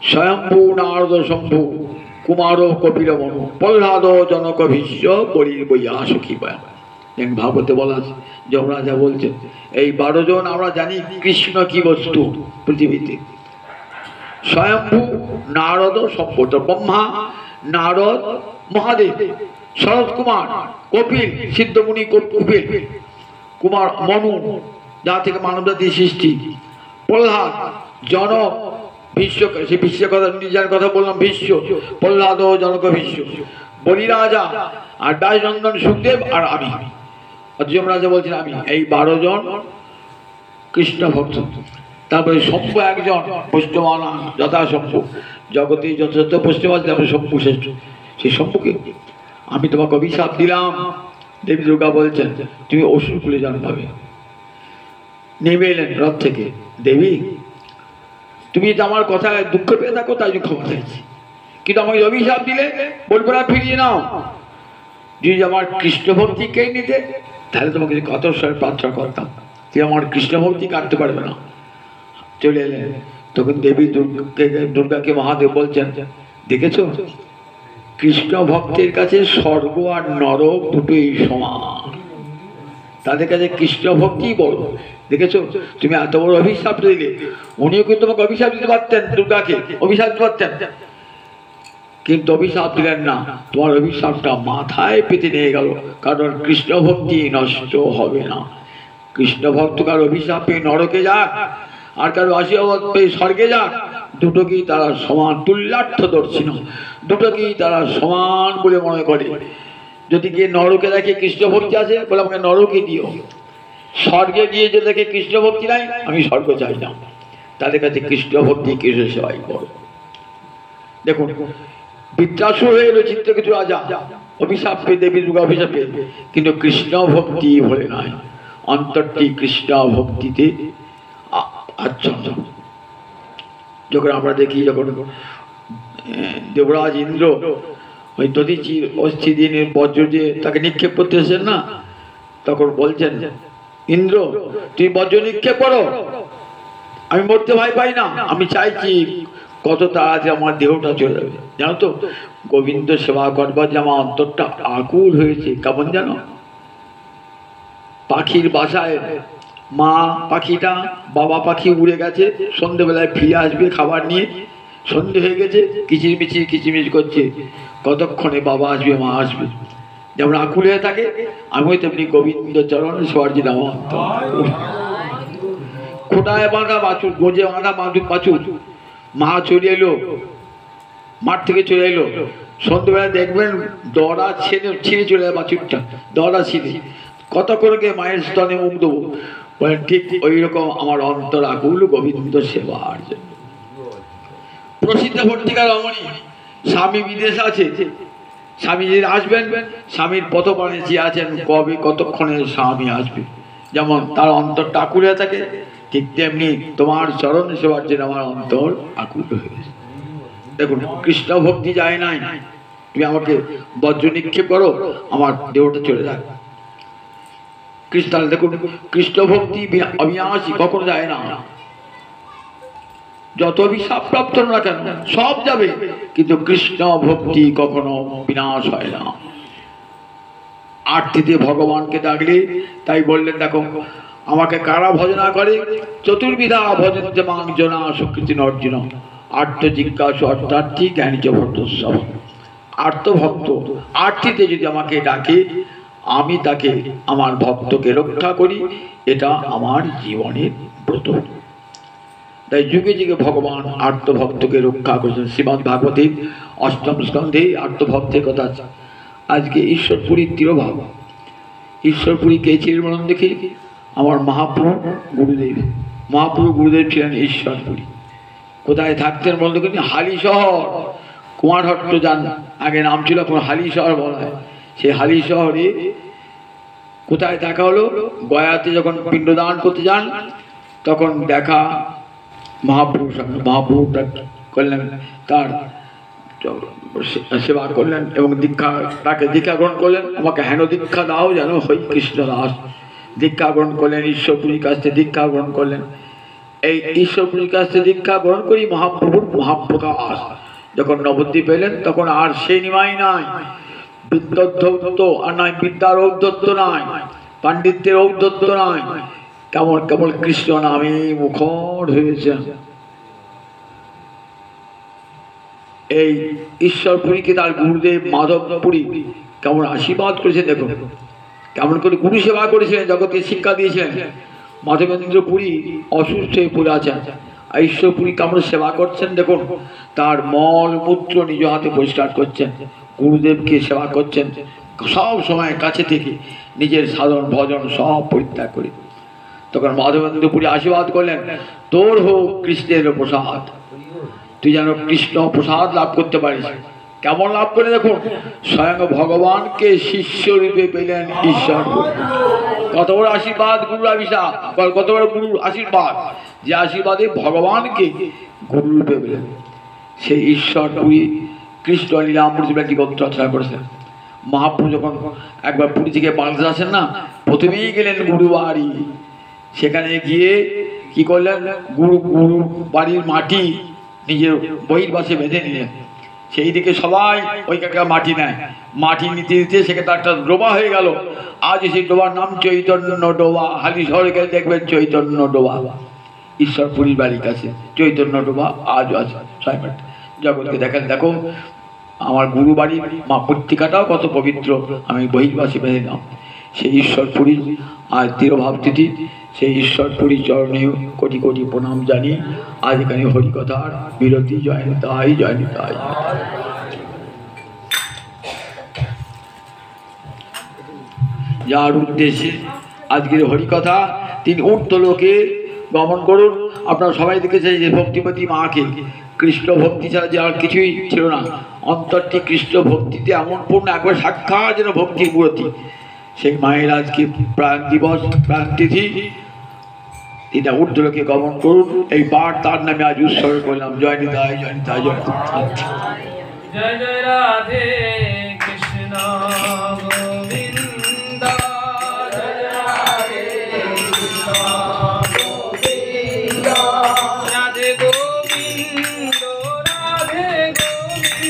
Speaker 1: স্বয়ম্ভু, নারদ, শম্ভু, কুমার, কপিল, মনু, প্রহ্লাদ, জনক, ভীষ্ম, বলির বইয়া সুখী বয়া। ভাগবতে বলা আছে, যমরাজা বলছেন এই 12 জন আমরা জানি কৃষ্ণ কি বস্তু পৃথিবীতে। স্বয়ম্ভু, নারদ, সম্পদ, ব্রহ্মা, নারদ, মহাদেব, শরৎ কুমার, কপিল, সিদ্ধমুনি, কপিল কুমার, মনু যা থেকে মানব জাতির সৃষ্টি, প্রহ্লাদ, জনক, ভীষ্ম, সে ভীষ্মের কথা নিজের কথা বললাম, ভীষ্ম, প্রহ্লাদ, জনক, ভীষ্ম, বলিরাজা, আর ব্যাসনন্দন, সুখদেব, আর আমি। যমরাজা বলছেন আমি। এই 12 জন কৃষ্ণ ভক্ত। তারপরে শম্ভু একজন, বৈষ্ণবানা যথাশম্ভু। জগতে যথাযথ বৈষ্ণব আছে, তারপরে শম্ভু শ্রেষ্ঠ। সেই শম্ভুকে আমি তোমাকে অভিশাপ দিলাম। দেবী দুর্গা বলছেন তুমি অসুর কুলে জন্ম পাবে। নেমে এলেন রথ থেকে। দেবী তুমি তো আমার কথায় দুঃখ পেয়ে থাকো, তাই জন্য ক্ষমা চাইছি, কিন্তু আমাকে অভিশাপ দিলে বলবো না ফিরিয়ে নাও। যদি আমার কৃষ্ণ ভক্তি কে নিতে তাহলে তোমাকে কত স্বরে প্রার্থনা করতাম, যে আমার কৃষ্ণ ভক্তি কাটতে পারবে না। চলে এলেন। তখন দেবী দুর্গাকে মহাদেব বলছেন, দেখেছো কৃষ্ণ ভক্তের কাছে স্বর্গ আর নরক দুটোই সমান, তাদের কাছে কৃষ্ণ ভক্তি বড়। দেখেছো তুমি এত বড় অভিশাপ দিলে। উনিও কিন্তু তোমাকে অভিশাপ দিতে পারতেন, দুর্গাকে অভিশাপ দিতে পারতেন, কিন্তু অভিশাপ দিলেন না। তোমার অভিশাপটা মাথায় পেতে নিয়ে গেল, কারণ কৃষ্ণ ভক্তি নষ্ট হবে না। কৃষ্ণ ভক্ত কার অভিশাপে নরকে যাক আর কারো আশীর্বাদ পেয়ে স্বর্গে যাক, দুটোকেই তারা সমান তুল্যার্থ দর্শী না, দুটোকেই তারা সমান বলে মনে করে। যদি গিয়ে নরকে দেখে কৃষ্ণ ভক্তি আছে, বলে আমাকে নরকে দিও। স্বর্গে গিয়ে যদি দেখে কৃষ্ণ ভক্তি নাই, আমি স্বর্গ চাই না। তাদের কাছে কৃষ্ণ ভক্তি কৃষ্ণ সেবাই বড়। দেখুন, বিদ্রাসু হয়ে এলো চিত্রকেতু রাজা, অভিশাপ পেয়ে, দেবী দুর্গা অভিশাপ পেয়ে, কিন্তু কৃষ্ণ ভক্তি ভরে নাই, অন্তরটি কৃষ্ণ ভক্তিতে আচ্ছন্ন। যখন আমরা দেখি, যখন দেবরাজ ইন্দ্র ওই দধিচির অস্থি দিনের বজ্র দিয়ে তাকে নিক্ষেপ করতে এসেছেন না, তখন বলছেন, ইন্দ্র তুই বজ্র নিক্ষেপ করো, আমি মরতে ভয় পাই না, আমি চাইছি কত তাড়াতাড়ি আমার দেহটা চলে যাবে। জানো তো, গোবিন্দ সেবা করবার যে আমার অন্তরটা আকুল হয়েছে, কেমন জানো, পাখির বাসায় মা পাখিটা, বাবা পাখি উড়ে গেছে, সন্ধ্যেবেলায় ফিরে আসবে খাবার নিয়ে, সন্ধে হয়ে গেছে, কিচিরমিচির কিচিরমিচির করছে, কতক্ষণে বাবা আসবে মা আসবে, যেমন আকুল হয়ে থাকে, আমিও তেমনি গোবিন্দ চরণ সর্জিত আমার অন্তর। খোটায় বাঁধা বাছুর, গোজে বাঁধা বাছুর, মা চলে এলো, মাঠ থেকে চলে এলো, সন্ধ্যেবেলা দেখবেন দড়া ছিঁড়ে চলে যায় বাছুরটা, দড়া ছিঁড়ে, কত করে গিয়ে মায়ের স্তনে মুখ দেবো, বলেন ঠিক ওই রকম আমার অন্তর আকুল গোবিন্দ সেবার জন্য। প্রসিদ্ধ ভট্টিকা রমণী, স্বামী বিদেশ আছে, স্বামী যদি আসবেন, স্বামীর পথপানে চেয়ে আছেন কবে কতক্ষণে স্বামী আসবে, যেমন তার অন্তরটা আকুল হয়ে থাকে, ঠিক তেমনি তোমার চরণ সেবার জন্য আমার অন্তর আকুল হয়েছে। দেখুন, কৃষ্ণ ভক্তি যায় নাই, তুমি আমাকে বজ্র নিক্ষেপ করো, আমার দেহটা চলে যায়। কৃষ্ণ, দেখুন, কৃষ্ণ ভক্তি অবিনাশী, কখনো যায় না, যত অভিশাপ প্রাপ্ত না কেন সব যাবে, কিন্তু কৃষ্ণ ভক্তি কখনো বিনাশ হয় না। আরতিতে ভগবানকে ডাকলে, তাই বললেন, দেখো আমাকে কারা ভজনা করে, চতুর্বিধা ভজন যে মাং জনা সুকৃতি অর্জুন, আর্ত জিজ্ঞাসু অর্থার্থী জ্ঞানী চ ভক্তোৎসব। আর্তভক্ত আরতিতে যদি আমাকে ডাকে, আমি তাকে, আমার ভক্তকে রক্ষা করি, এটা আমার জীবনের ব্রত। তাই যুগে যুগে ভগবান আর্তভক্তকে রক্ষা করেছেন। শ্রীমদ্ ভাগবতের অষ্টম স্কন্ধে আর্তভক্তের কথা আছে। আজকে ঈশ্বরপুরীর তিরোভাব, ঈশ্বরপুরী কে ছিলেন বলুন দেখি, আমার মহাপ্রভু গুরুদেব। মহাপ্রভু গুরুদেব ছিলেন ঈশ্বরপুরী। কোথায় থাকতেন বলতে দেখি, হালি শহর, কুমারহট্ট যান, আগে নাম ছিল, এখন হালি শহর বলা হয়। সেই হালি শহরে কোথায় দেখা হলো, গয়াতে যখন পিণ্ডদান করতে যান, তখন দেখা মহাপ্রভুর সঙ্গে। মহাপ্রভুটা করলেন, তার সেবা করলেন এবং তাকে দীক্ষা গ্রহণ করলেন। আমাকে হেন দীক্ষা দাও যেন হই কৃষ্ণ দাস। দীক্ষা গ্রহণ করলেন, ঈশ্বরপুরীর কাছ থেকে দীক্ষা গ্রহণ করলেন। এই ঈশ্বরপুরীর কাছ থেকে দীক্ষা গ্রহণ করি মহাপ্রভুর মহাপ্রকাশ যখন নবদ্বীপ এলেন, তখন আর সেই নিমাই নাই, বিদ্যুদ্ধত্ব আর নয়, বিদ্যার ঔদ্ধত্য নয়, পাণ্ডিত্যের ঔদ্ধত্য নয়, কেমন কেবল কৃষ্ণ নামে মুখর হয়েছে। এই ঈশ্বরপুরীকে তার গুরুদেব মাধবপুরী কেমন আশীর্বাদ করেছে, দেখো কেমন করে গুরু সেবা করেছিলেন, জগৎকে শিক্ষা দিয়েছিলেন। মাধবেন্দ্র পুরী অসুস্থ হয়ে পড়ে আছেন, ঈশ্বরপুরী কেমন সেবা করছেন, দেখুন তার মল মূত্র নিজ হাতে পরিষ্কার করছেন, গুরুদেবকে সেবা করছেন, সব সময় কাছে থেকে নিজের সাধন ভজন সব পরিত্যাগ করে। তখন মাধবেন্দ্র পুরী আশীর্বাদ করলেন, তোর হোক কৃষ্ণের প্রসাদ, তুই যেন কৃষ্ণ প্রসাদ লাভ করতে পারিস। কেমন লাভ করে দেখুন, স্বয়ং ভগবানকে শিষ্য রূপে পেলেন ঈশ্বর। কত বড় আশীর্বাদ, গুরুর অভিশাপ, কত বড় গুরুর আশীর্বাদ, যে আশীর্বাদে ভগবানকে গুরু রূপে পেলেন। সেই ঈশ্বর পুরী কৃষ্ণ লীলামৃত একটি গ্রন্থ রচনা করেছেন। মহাপ্রভু যখন একবার পুরী থেকে বাংলাদেশ আসেন না, প্রথমেই গেলেন গুরু বাড়ি। সেখানে গিয়ে কি করলেন, গুরু বাড়ির মাটি নিজের বহির্বাসে বেঁধে নিলেন। সেই দিকে সবাই ওইখানকার মাটি নেয়, মাটি নিতে নিতে সেখানে একটা ডোবা হয়ে গেল। আজ সেই ডোবার নাম চৈতন্য ডোবা। হালি শহরে গেলে দেখবেন চৈতন্য ডোবা, ঈশ্বরপুরীর বাড়ির কাছে চৈতন্য ডোবা আজও আছে। জগৎকে দেখেন, দেখো আমার গুরু বাড়ির মা পত্রিকাটাও কত পবিত্র, আমি বহির্বাসে বেঁধে নাম। সেই ঈশ্বরপুরী আজ তিরোভাব তিথি, সেই ঈশ্বরপুরী চরণে কোটি কোটি প্রণাম জানি। আজ এখানে হরিকথার বিরতি। জয় নিতাই, জয় নিতাই। যার উদ্দেশ্যে আজকের হরিকথা, তিনি ঊর্ধ্ব লোকে গমন করুন। আপনারা সবাই দেখেছেন যে ভক্তিপতি মাকে কৃষ্ণ ভক্তি ছাড়া যে আর কিছুই ছিল না। অন্তরটি কৃষ্ণ ভক্তিতে এমন পূর্ণ, একবার সাক্ষাৎ যেন ভক্তির মূর্তি। সেই মায়ের আজকে প্রাণ দিবস, প্রাণ তিথি, এটা ঊর্ধ্বলোকে গমন করুন। এই বার তার নামে আজ উৎসর্গ করলাম। জয় নিতাই, জয় নিতাই, জয় নিতাই।
Speaker 2: জয় জয় রাধে কৃষ্ণ গোবিন্দ, জয় রাধে কৃষ্ণ গোবিন্দ, রাধে গোবিন্দ, রাধে গোবিন্দ,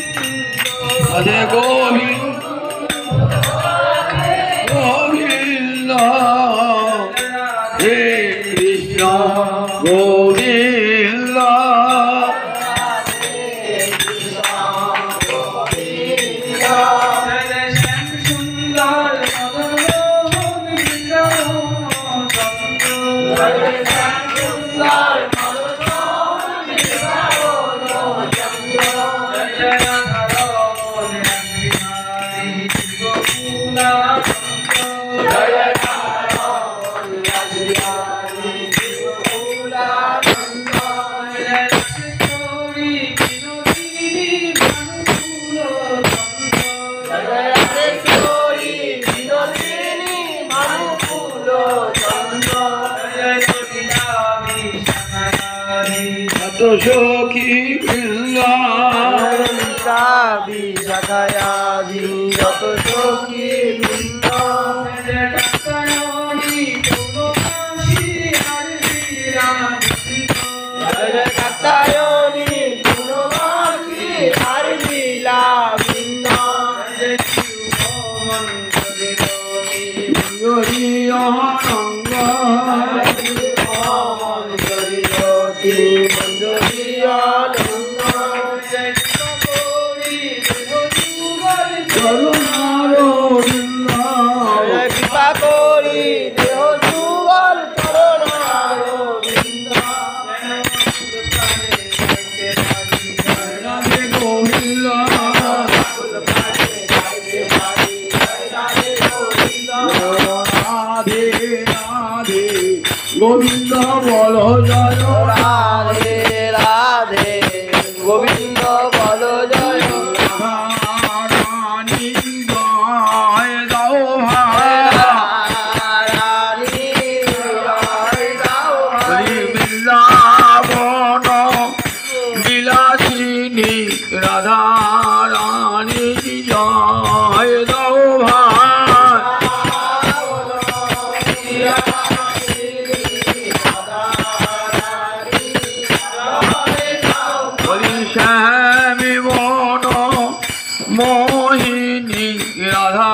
Speaker 1: রাধে গোবিন্দ, গোবিন্দ, হে কৃষ্ণ গোবিন্দ, সখী
Speaker 2: বিশাখায়াদি যত সখী বৃন্দ, কাত্যায়নী গুণবাসী আর লীলা বৃন্দ, কৃপা করি দেহ যুগল চরণারবিন্দ,
Speaker 1: রাধে গোবিন্দ, রাধে রাধে গোবিন্দ বল জয়,
Speaker 2: রাধে রাধে গোবিন্দ বল জয়,
Speaker 1: রানী জয় দাও ভাই,
Speaker 2: রানী জয় দাও
Speaker 1: হরি বৃন্দাবন বিলাসিনী রাধা রানী জয় দাও ভাই, হরি শ্যামী মন মোহিনী রাধা